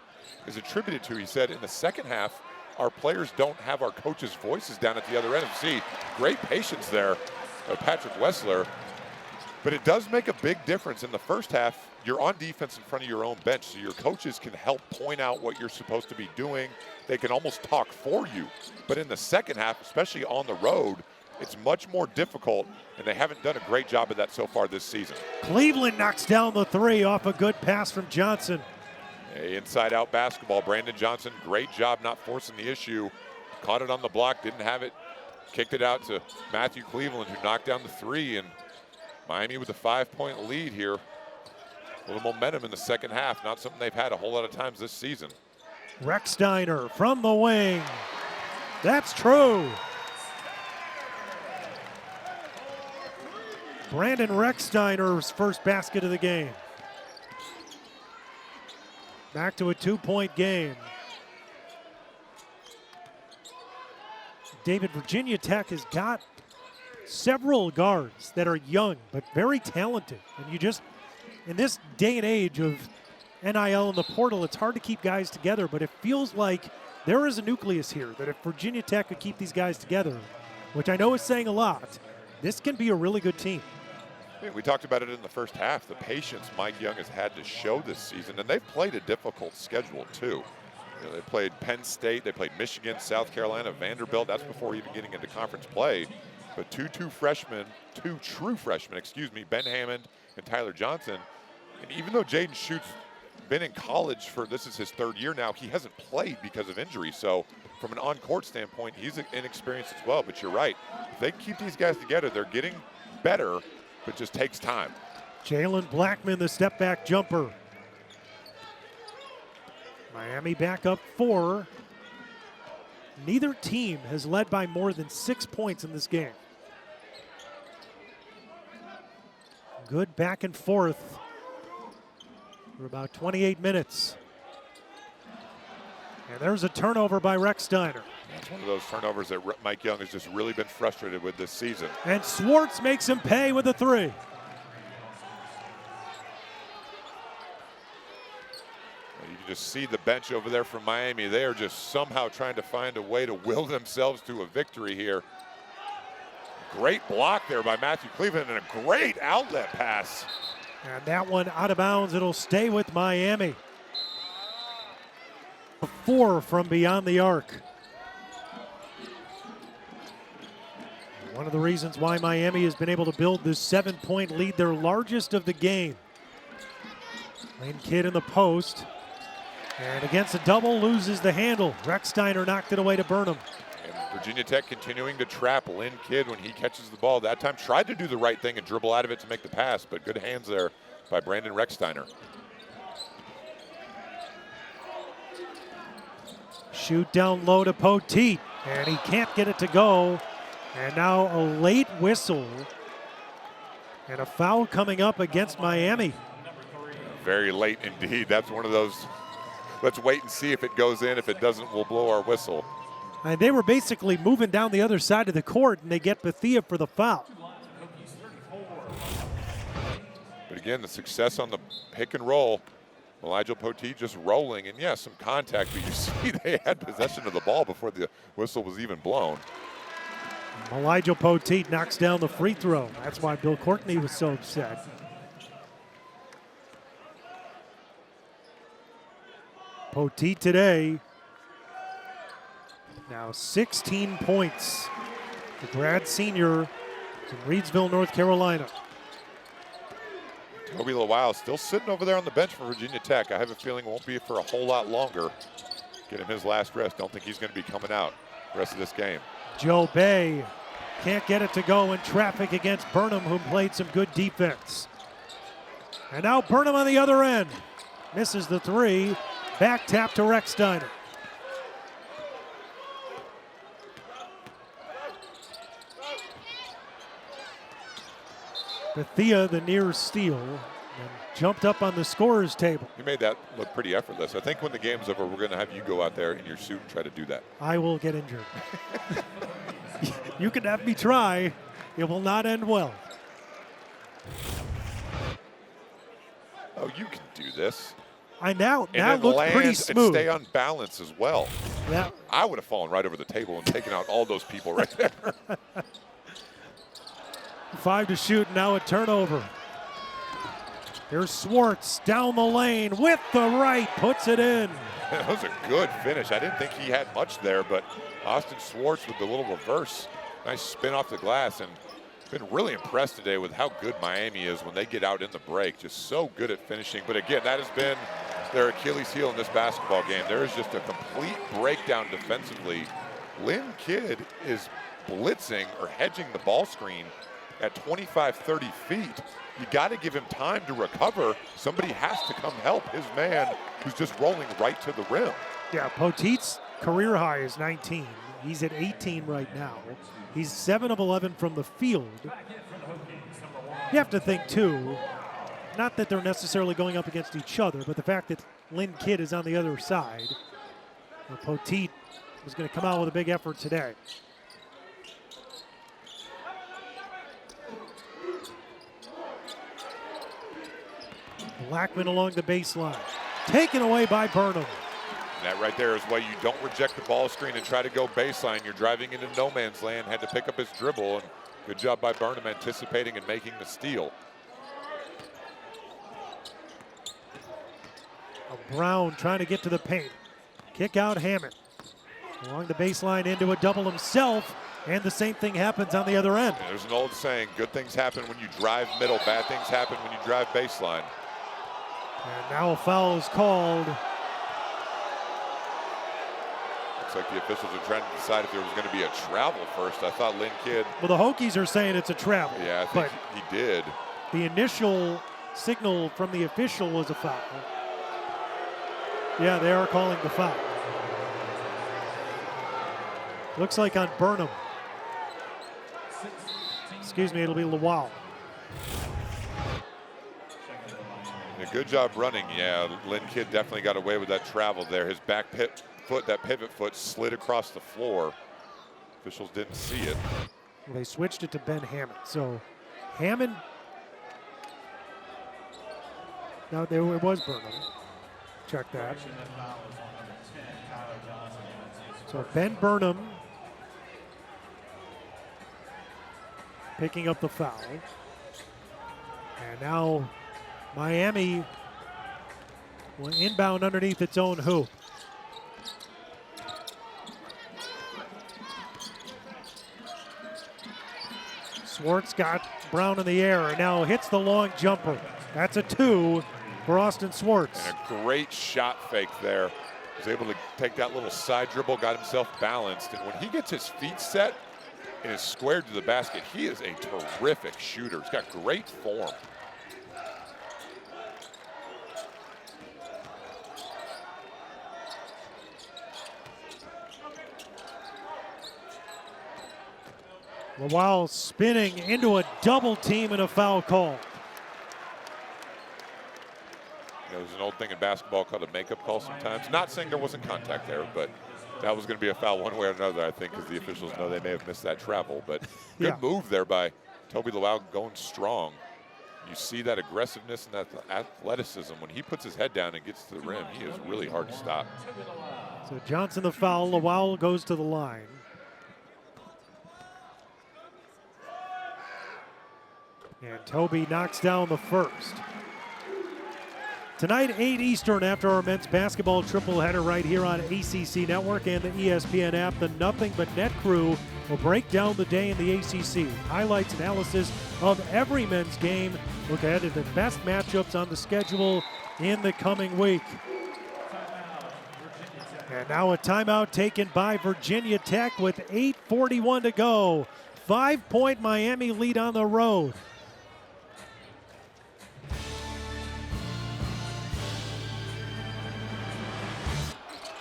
is attributed to? He said, in the second half, our players don't have our coaches' voices down at the other end. See, great patience there by Patrick Wessler. But it does make a big difference. In the first half, you're on defense in front of your own bench, so your coaches can help point out what you're supposed to be doing. They can almost talk for you. But in the second half, especially on the road, it's much more difficult, and they haven't done a great job of that so far this season. Cleveland knocks down the three off a good pass from Johnson. Inside-out basketball. Brandon Johnson, great job not forcing the issue. Caught it on the block, didn't have it. Kicked it out to Matthew Cleveland, who knocked down the three, and Miami with a 5-point lead here. A little momentum in the second half, not something they've had a whole lot of times this season. Recksteiner from the wing. That's true. Brandon Recksteiner's first basket of the game. Back to a 2-point game. David, Virginia Tech has got several guards that are young but very talented. And you just, in this day and age of NIL in the portal, it's hard to keep guys together, but it feels like there is a nucleus here that if Virginia Tech could keep these guys together, which I know is saying a lot, this can be a really good team. We talked about it in the first half, the patience Mike Young has had to show this season, and they've played a difficult schedule too. You know, they played Penn State, they played Michigan, South Carolina, Vanderbilt. That's before even getting into conference play. But two true freshmen, Ben Hammond and Tyler Johnson. And even though Jaden Schutt's been in college for, this is his third year now, he hasn't played because of injury. So from an on-court standpoint, he's inexperienced as well. But you're right, if they keep these guys together, they're getting better, but it just takes time. Jalen Blackman, the step-back jumper. Miami back up 4. Neither team has led by more than 6 points in this game. Good back and forth for about 28 minutes. And there's a turnover by Recksteiner. That's one of those turnovers that Mike Young has just really been frustrated with this season. And Swartz makes him pay with a 3. You can just see the bench over there from Miami. They are just somehow trying to find a way to will themselves to a victory here. Great block there by Matthew Cleveland and a great outlet pass. And that one out of bounds. It'll stay with Miami. 4 from beyond the arc. One of the reasons why Miami has been able to build this 7-point lead, their largest of the game. Lane Kidd in the post. And against a double, loses the handle. Recksteiner knocked it away to Burnham. And Virginia Tech continuing to trap Lynn Kidd when he catches the ball. That time tried to do the right thing and dribble out of it to make the pass, but good hands there by Brandon Recksteiner. Shoot down low to Poteat, and he can't get it to go. And now a late whistle and a foul coming up against Miami. Very late indeed. That's one of those, let's wait and see if it goes in. If it doesn't, we'll blow our whistle. And they were basically moving down the other side of the court, and they get Poteat for the foul. But again, the success on the pick and roll. Mylyjael Poteat just rolling, and yeah, some contact, but you see they had possession of the ball before the whistle was even blown. Mylyjael Poteat knocks down the free throw. That's why Bill Courtney was so upset. Poteat today, now 16 points. The grad senior from Reedsville, North Carolina. Tobi Lawal still sitting over there on the bench for Virginia Tech. I have a feeling it won't be for a whole lot longer. Get him his last rest. Don't think he's going to be coming out the rest of this game. Joe Bay can't get it to go in traffic against Burnham, who played some good defense. And now Burnham on the other end. Misses the three. Back tap to Recksteiner. Bethea, the near steal, and jumped up on the scorer's table. You made that look pretty effortless. I think when the game's over, we're going to have you go out there in your suit and try to do that. I will get injured. You can have me try. It will not end well. Oh, you can do this. I now and look pretty smooth. And stay on balance as well. Yeah. I would have fallen right over the table and taken out all those people right there. 5 to shoot, now a turnover. Here's Swartz down the lane with the right, puts it in. That was a good finish. I didn't think he had much there, but Austin Swartz with the little reverse. Nice spin off the glass, and been really impressed today with how good Miami is when they get out in the break. Just so good at finishing. But again, that has been their Achilles heel in this basketball game. There is just a complete breakdown defensively. Lynn Kidd is blitzing or hedging the ball screen at 25, 30 feet. You got to give him time to recover. Somebody has to come help his man who's just rolling right to the rim. Yeah, Poteat's career high is 19. He's at 18 right now. He's 7 of 11 from the field. You have to think, too, not that they're necessarily going up against each other, but the fact that Lynn Kidd is on the other side. Poteat was going to come out with a big effort today. Blackman along the baseline. Taken away by Burnham. That right there is why you don't reject the ball screen and try to go baseline. You're driving into no man's land, had to pick up his dribble, and good job by Burnham anticipating and making the steal. Brown trying to get to the paint. Kick out Hammond. Along the baseline into a double himself, and the same thing happens on the other end. Yeah, there's an old saying, good things happen when you drive middle, bad things happen when you drive baseline. And now a foul is called. Looks like the officials are trying to decide if there was going to be a travel first. I thought Lynn Kidd. Well, the Hokies are saying it's a travel. Yeah, I think he did. The initial signal from the official was a foul. Yeah, they are calling the foul. Looks like on Burnham. Excuse me, it'll be Lawal. A good job running. Yeah, Lynn Kidd definitely got away with that travel there. His back foot, that pivot foot, slid across the floor. Officials didn't see it. Well, they switched it to Ben Hammond. So Hammond. No, there it was Burnham. Check that. So Ben Burnham picking up the foul. And now Miami will inbound underneath its own hoop. Swartz got Brown in the air and now hits the long jumper. That's a 2 for Austin Swartz. And a great shot fake there. Was able to take that little side dribble, got himself balanced. And when he gets his feet set and is squared to the basket, he is a terrific shooter. He's got great form. Lawal spinning into a double team and a foul call. There's an old thing in basketball called a makeup call sometimes. Not saying there wasn't contact there, but that was going to be a foul one way or another, I think, because the officials know they may have missed that travel. But good move there by Tobi Lawal going strong. You see that aggressiveness and that athleticism. When he puts his head down and gets to the rim, he is really hard to stop. So Johnson the foul. Lawal goes to the line. And Tobi knocks down the first. Tonight, 8 Eastern, after our men's basketball tripleheader right here on ACC Network and the ESPN app, the Nothing But Net crew will break down the day in the ACC. Highlights, analysis of every men's game. Look ahead at the best matchups on the schedule in the coming week. And now a timeout taken by Virginia Tech with 8:41 to go. 5-point Miami lead on the road.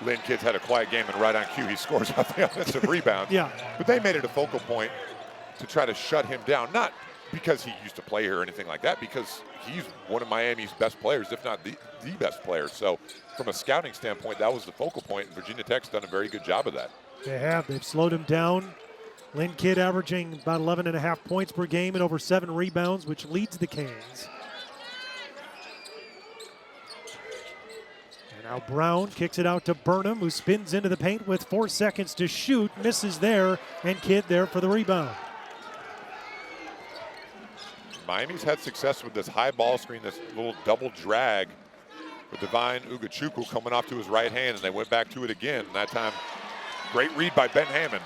Lynn Kidd's had a quiet game, and right on cue, he scores off the offensive rebound. Yeah. But they made it a focal point to try to shut him down, not because he used to play here or anything like that, because he's one of Miami's best players, if not the best player. So from a scouting standpoint, that was the focal point, and Virginia Tech's done a very good job of that. They have. They've slowed him down. Lynn Kidd averaging about 11.5 points per game and over 7 rebounds, which leads the Canes. Now Brown kicks it out to Burnham, who spins into the paint with 4 seconds to shoot, misses there, and Kidd there for the rebound. Miami's had success with this high ball screen, this little double drag with Divine Ugachukwu coming off to his right hand, and they went back to it again. And that time, great read by Ben Hammond.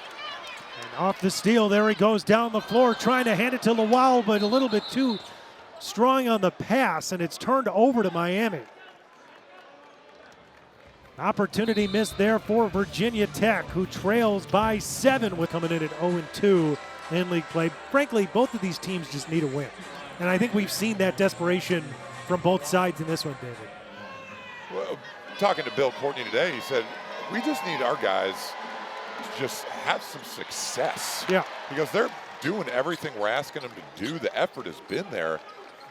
And off the steal, there he goes down the floor, trying to hand it to Lawal, but a little bit too strong on the pass, and it's turned over to Miami. Opportunity missed there for Virginia Tech, who trails by 7 with coming in at 0-2 in league play. Frankly, both of these teams just need a win. And I think we've seen that desperation from both sides in this one, David. Well, talking to Bill Courtney today, he said, we just need our guys to just have some success. Yeah. Because they're doing everything we're asking them to do. The effort has been there.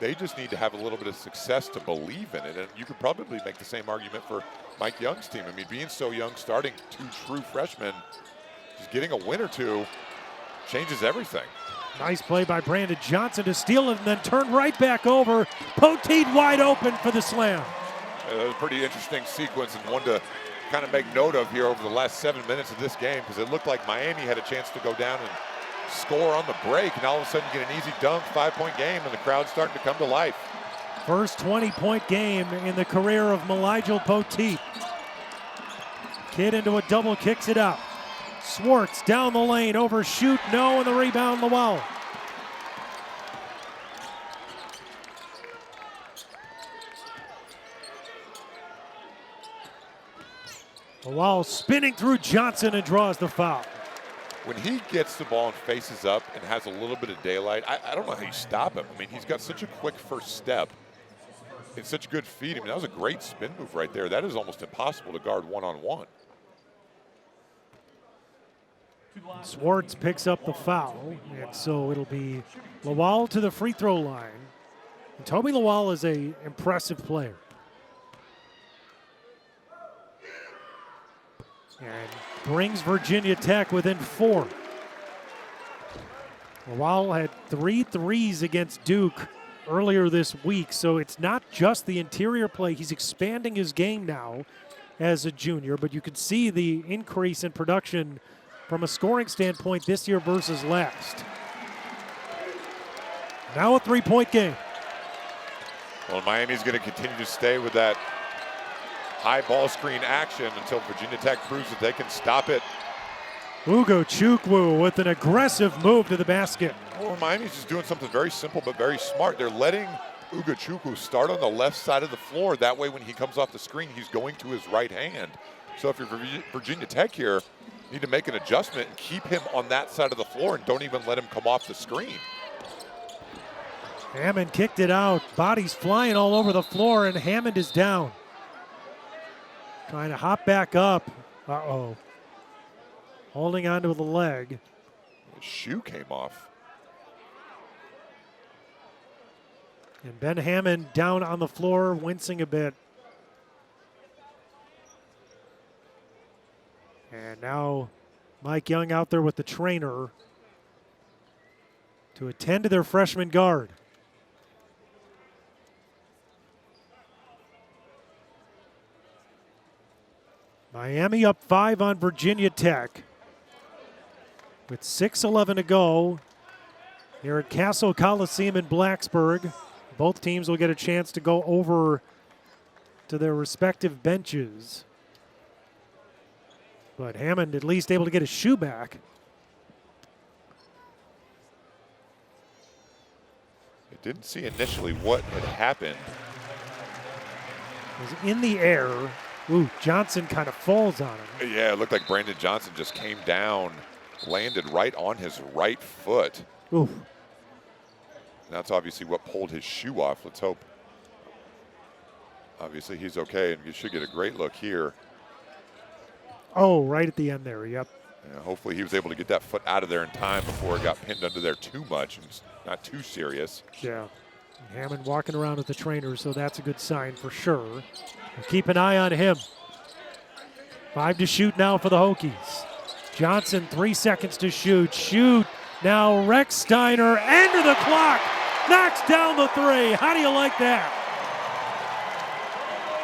They just need to have a little bit of success to believe in it. And you could probably make the same argument for Mike Young's team. I mean, being so young, starting 2 true freshmen, just getting a win or 2 changes everything. Nice play by Brandon Johnson to steal it and then turn right back over. Poteat wide open for the slam. That was a pretty interesting sequence, and one to kind of make note of here over the last 7 minutes of this game, because it looked like Miami had a chance to go down and score on the break, and all of a sudden you get an easy dunk, 5-point game, and the crowd's starting to come to life. First 20-point game in the career of Mylyjael Poteat. Kidd into a double, kicks it out. Swartz down the lane, overshoot, no, and the rebound, Lawal. Lawal spinning through Johnson and draws the foul. When he gets the ball and faces up and has a little bit of daylight, I don't know how you stop him. I mean, he's got such a quick first step and such good feet. I mean, that was a great spin move right there. That is almost impossible to guard one-on-one. Swartz picks up the foul, and so it'll be Lawal to the free throw line. And Tobi Lawal is an impressive player. And brings Virginia Tech within 4. Lawal had 3 threes against Duke earlier this week, so it's not just the interior play. He's expanding his game now as a junior, but you can see the increase in production from a scoring standpoint this year versus last. Now a 3-point game. Well, Miami's going to continue to stay with that high ball screen action until Virginia Tech proves that they can stop it. Ugachukwu with an aggressive move to the basket. Well, Miami's just doing something very simple but very smart. They're letting Ugachukwu start on the left side of the floor. That way when he comes off the screen, he's going to his right hand. So if you're Virginia Tech here, you need to make an adjustment and keep him on that side of the floor and don't even let him come off the screen. Hammond kicked it out. Bodies flying all over the floor, and Hammond is down. Trying to hop back up. Uh-oh. Holding onto the leg. His shoe came off. And Ben Hammond down on the floor, wincing a bit. And now Mike Young out there with the trainer to attend to their freshman guard. Miami up 5 on Virginia Tech. With 6:11 to go here at Castle Coliseum in Blacksburg. Both teams will get a chance to go over to their respective benches. But Hammond at least able to get his shoe back. I didn't see initially what had happened. It was in the air. Ooh, Johnson kind of falls on him. Yeah, it looked like Brandon Johnson just came down, landed right on his right foot. Ooh. That's obviously what pulled his shoe off. Let's hope. Obviously, he's okay, and you should get a great look here. Oh, right at the end there, yep. Yeah, hopefully, he was able to get that foot out of there in time before it got pinned under there too much and it's not too serious. Yeah. Hammond walking around with the trainer, so that's a good sign for sure. We'll keep an eye on him. 5 to shoot now for the Hokies. Johnson, 3 seconds to shoot. Shoot. Now Rex Steiner, end of the clock. Knocks down the 3. How do you like that?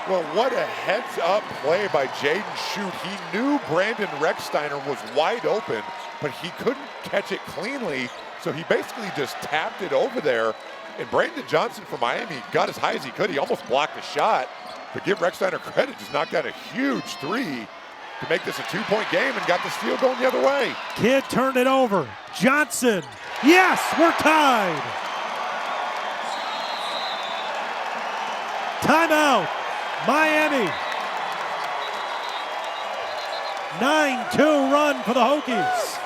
Well, what a heads-up play by Jaden Shute. He knew Brandon Rexsteiner was wide open, but he couldn't catch it cleanly, so he basically just tapped it over there. And Brandon Johnson from Miami got as high as he could. He almost blocked the shot, but give Rexsteiner credit, just knocked down a huge 3 to make this a 2-point game and got the steal going the other way. Kidd turned it over. Johnson. Yes, we're tied. Timeout. Miami. 9-2 run for the Hokies.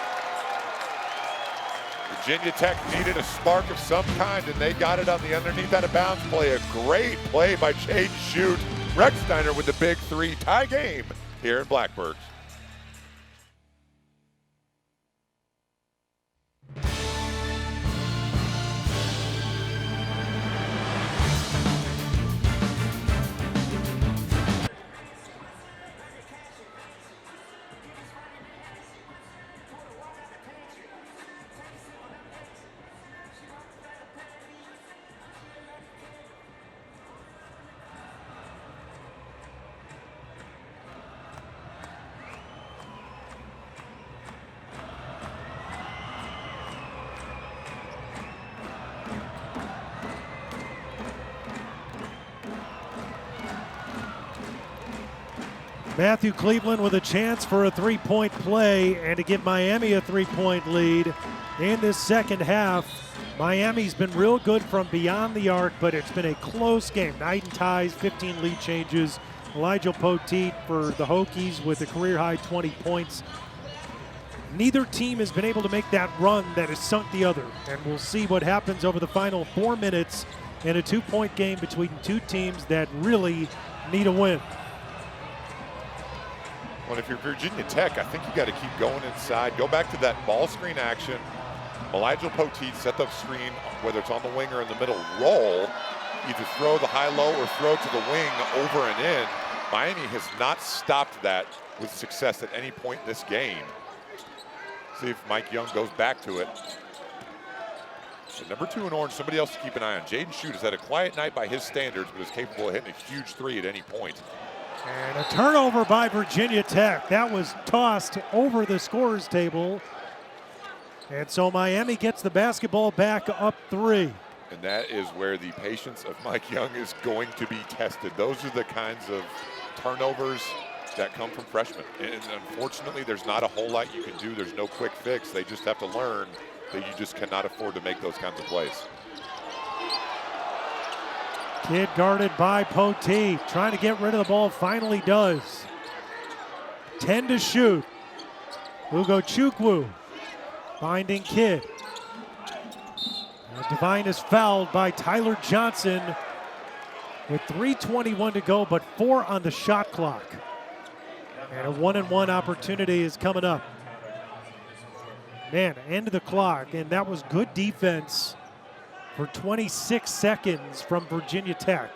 Virginia Tech needed a spark of some kind, and they got it on the underneath out of bounds play. A great play by Jaden Shute. Rexsteiner with the big 3, tie game here in Blacksburg. Matthew Cleveland with a chance for a 3-point play and to give Miami a 3-point lead in this second half. Miami's been real good from beyond the arc, but it's been a close game. Night and ties, 15 lead changes. Mylyjael Poteat for the Hokies with a career-high 20 points. Neither team has been able to make that run that has sunk the other, and we'll see what happens over the final 4 minutes in a 2-point game between two teams that really need a win. Well, if you're Virginia Tech, I think you got to keep going inside. Go back to that ball screen action. Mylyjael Poteat set the screen, whether it's on the wing or in the middle, roll. Either throw the high-low or throw to the wing over and in. Miami has not stopped that with success at any point in this game. See if Mike Young goes back to it. So number 2 in orange, somebody else to keep an eye on. Jaden Shute has had a quiet night by his standards, but is capable of hitting a huge 3 at any point. And a turnover by Virginia Tech. That was tossed over the scorer's table. And so Miami gets the basketball back up 3. And that is where the patience of Mike Young is going to be tested. Those are the kinds of turnovers that come from freshmen. And unfortunately, there's not a whole lot you can do. There's no quick fix. They just have to learn that you just cannot afford to make those kinds of plays. Kidd guarded by Poteat, trying to get rid of the ball, finally does. 10 to shoot. Ugo Chukwu finding Kidd. Devine is fouled by Tyler Johnson with 3:21 to go, but 4 on the shot clock. And a 1-and-1 opportunity is coming up. Man, end of the clock, and that was good defense for 26 seconds from Virginia Tech.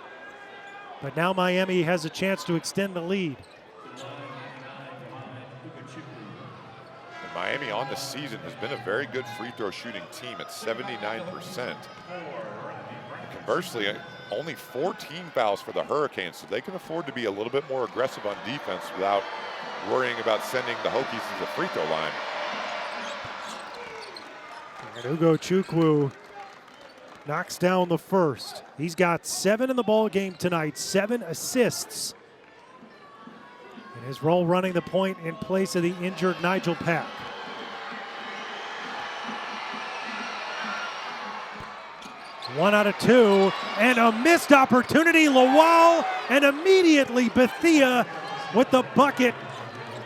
But now Miami has a chance to extend the lead. And Miami on the season has been a very good free throw shooting team at 79%. And conversely, only 14 fouls for the Hurricanes, so they can afford to be a little bit more aggressive on defense without worrying about sending the Hokies to the free throw line. And Ugochukwu knocks down the first. He's got 7 in the ball game tonight, 7 assists. In his role running the point in place of the injured Mylyjael Poteat. One out of 2, and a missed opportunity. Lawal, and immediately Poteat with the bucket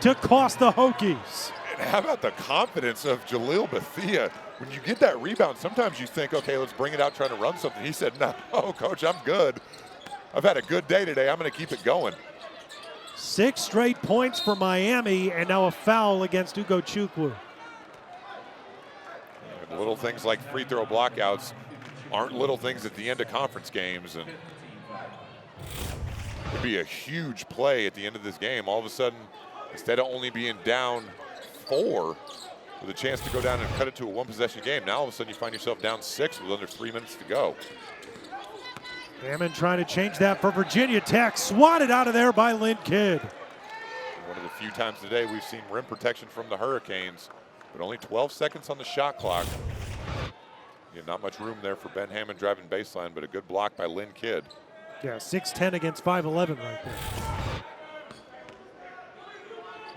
to cost the Hokies. And how about the confidence of Mylyjael Poteat? When you get that rebound, sometimes you think, okay, let's bring it out, trying to run something. He said, no, coach, I'm good. I've had a good day today. I'm going to keep it going. 6 straight points for Miami, and now a foul against Ugochukwu. Little things like free throw blockouts aren't little things at the end of conference games, and it'd be a huge play at the end of this game. All of a sudden, instead of only being down 4 with a chance to go down and cut it to a 1-possession game, now all of a sudden you find yourself down 6 with under 3 minutes to go. Hammond trying to change that for Virginia Tech. Swatted out of there by Lynn Kidd. One of the few times today we've seen rim protection from the Hurricanes, but only 12 seconds on the shot clock. Yeah, not much room there for Ben Hammond driving baseline, but a good block by Lynn Kidd. Yeah, 6'10" against 5'11" right there.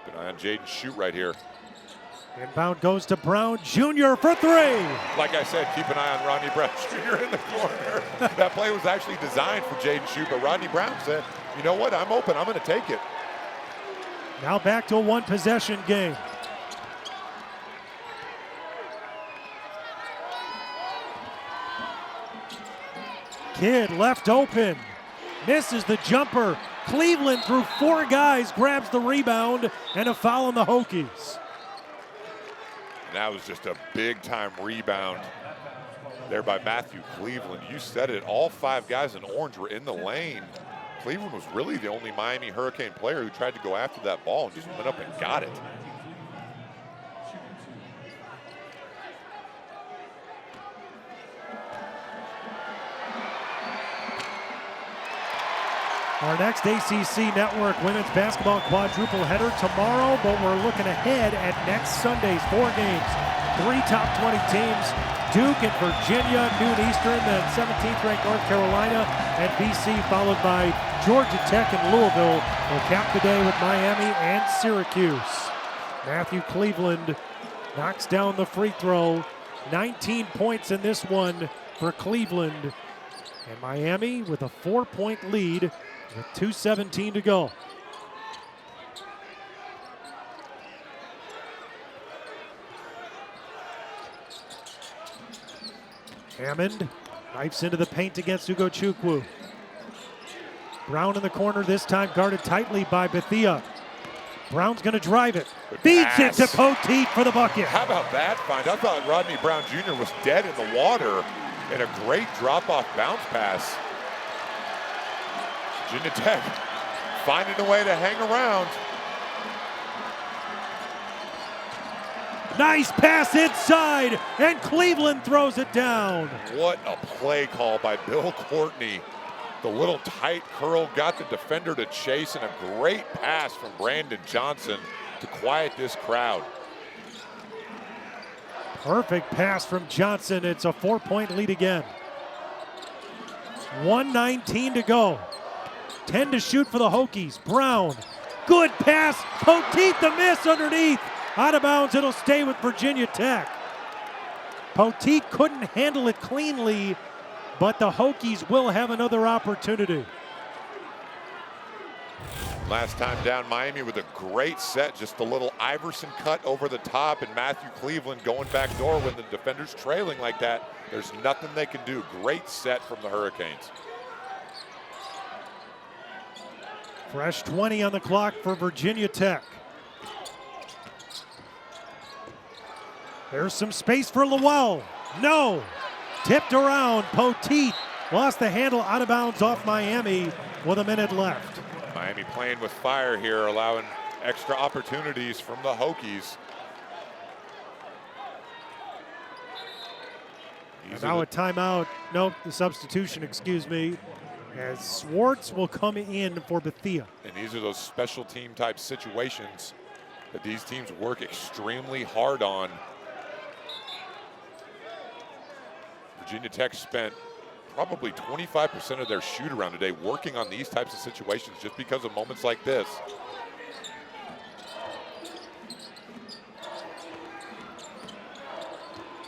Keep an eye on Jaden Shoot right here. Inbound goes to Brown Jr. for 3. Like I said, keep an eye on Rodney Brown Jr. in the corner. That play was actually designed for Jaden Shoot, but Rodney Brown said, you know what, I'm open, I'm going to take it. Now back to a 1-possession game. Kidd left open, misses the jumper. Cleveland through 4 guys, grabs the rebound, and a foul on the Hokies. And that was just a big-time rebound there by Matthew Cleveland. You said it, all 5 guys in orange were in the lane. Cleveland was really the only Miami Hurricane player who tried to go after that ball and just went up and got it. Our next ACC Network Women's Basketball quadruple header tomorrow, but we're looking ahead at next Sunday's 4 games. 3 top 20 teams, Duke and Virginia, noon Eastern, then 17th ranked North Carolina and BC, followed by Georgia Tech and Louisville. Will cap the day with Miami and Syracuse. Matthew Cleveland knocks down the free throw. 19 points in this one for Cleveland. And Miami with a 4-point lead with 2:17 to go. Hammond knifes into the paint against Ugochukwu. Brown in the corner, this time guarded tightly by Poteat. Brown's going to drive it. Feeds it to Poteat for the bucket. How about that find? I thought Rodney Brown Jr. was dead in the water, and a great drop-off bounce pass. Virginia Tech finding a way to hang around. Nice pass inside, and Cleveland throws it down. What a play call by Bill Courtney. The little tight curl got the defender to chase, and a great pass from Brandon Johnson to quiet this crowd. Perfect pass from Johnson. It's a 4-point lead again. 1:19 to go. 10 to shoot for the Hokies. Brown, good pass. Poteat the miss underneath. Out of bounds, it'll stay with Virginia Tech. Poteat couldn't handle it cleanly, but the Hokies will have another opportunity. Last time down, Miami with a great set, just a little Iverson cut over the top, and Matthew Cleveland going back door when the defender's trailing like that. There's nothing they can do. Great set from the Hurricanes. Fresh 20 on the clock for Virginia Tech. There's some space for Lawal. No. Tipped around. Poteat lost the handle, out of bounds off Miami with a minute left. Miami playing with fire here, allowing extra opportunities from the Hokies. Now a timeout. Nope, the substitution, excuse me. as Swartz will come in for Bethea. And these are those special team type situations that these teams work extremely hard on. Virginia Tech spent probably 25% of their shoot around today working on these types of situations just because of moments like this.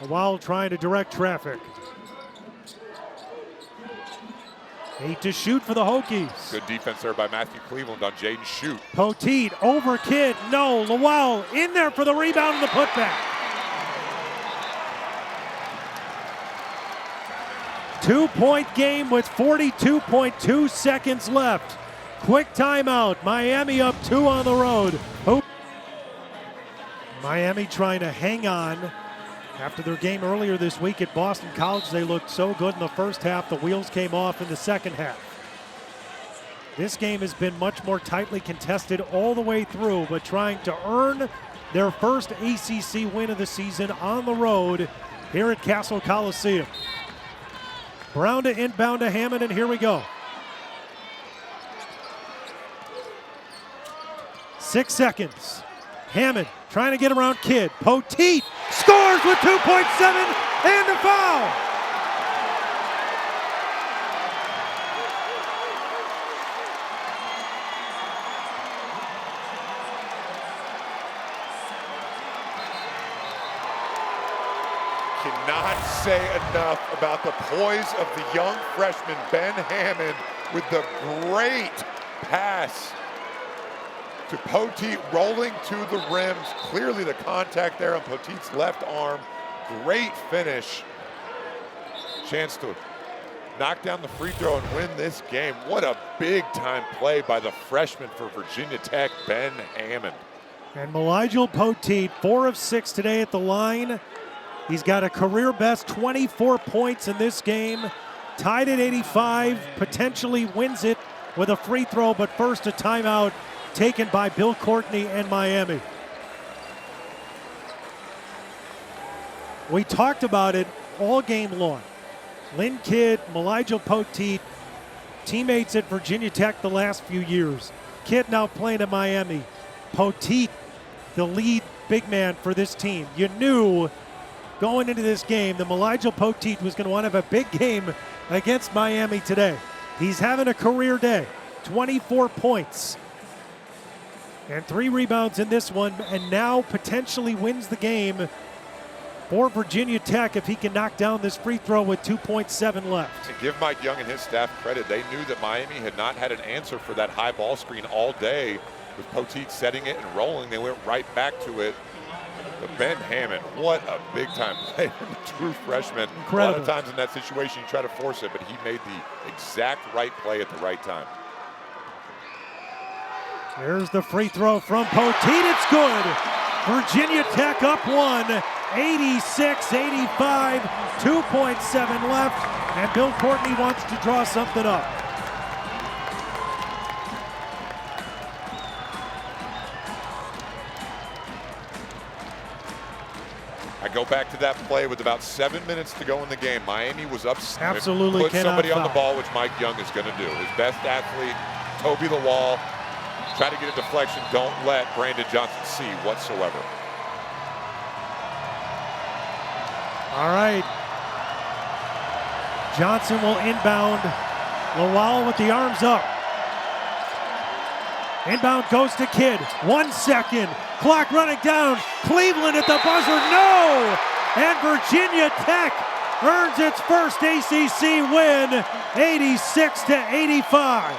Lawal trying to direct traffic. 8 to shoot for the Hokies. Good defense there by Matthew Cleveland on Jaden Shoot. Poteat over Kidd. No, Lawal in there for the rebound and the putback. 2-point game with 42.2 seconds left. Quick timeout. Miami up 2 on the road. Miami trying to hang on. After their game earlier this week at Boston College, they looked so good in the first half. The wheels came off in the second half. This game has been much more tightly contested all the way through, but trying to earn their first ACC win of the season on the road here at Castle Coliseum. Brown to inbound to Hammond, and here we go. 6 seconds. Hammond trying to get around Kidd. Poteat scores with 2.7 and a foul. Cannot say enough about the poise of the young freshman, Ben Hammond, with the great pass to Poteat, rolling to the rims. Clearly the contact there on Poteat's left arm. Great finish. Chance to knock down the free throw and win this game. What a big time play by the freshman for Virginia Tech, Ben Hammond. And Mylyjael Poteat, 4 of 6 today at the line. He's got a career best 24 points in this game. Tied at 85, potentially wins it with a free throw, but first a timeout taken by Bill Courtney and Miami. We talked about it all game long. Lynn Kidd, Mylyjael Poteat, teammates at Virginia Tech the last few years. Kidd now playing at Miami. Poteat, the lead big man for this team. You knew going into this game that Mylyjael Poteat was going to want to have a big game against Miami today. He's having a career day. 24 points. And 3 rebounds in this one, and now potentially wins the game for Virginia Tech if he can knock down this free throw with 2.7 left. To give Mike Young and his staff credit, they knew that Miami had not had an answer for that high ball screen all day. With Poteat setting it and rolling, they went right back to it. But Ben Hammond, what a big time play from the true freshman. Incredible. A lot of times in that situation you try to force it, but he made the exact right play at the right time. There's the free throw from Poteat. It's good. Virginia Tech up 1, 86-85, 2.7 left, and Bill Courtney wants to draw something up. I go back to that play with about 7 minutes to go in the game. Miami was up. Absolutely put somebody on the foul. ball, which Mike Young is going to do. His best athlete, Tobi Lawal. Try to get a deflection. Don't let Brandon Johnson see whatsoever. All right. Johnson will inbound. Lawal with the arms up. Inbound goes to Kidd. 1 second. Clock running down. Cleveland at the buzzer. No! And Virginia Tech earns its first ACC win, 86-85.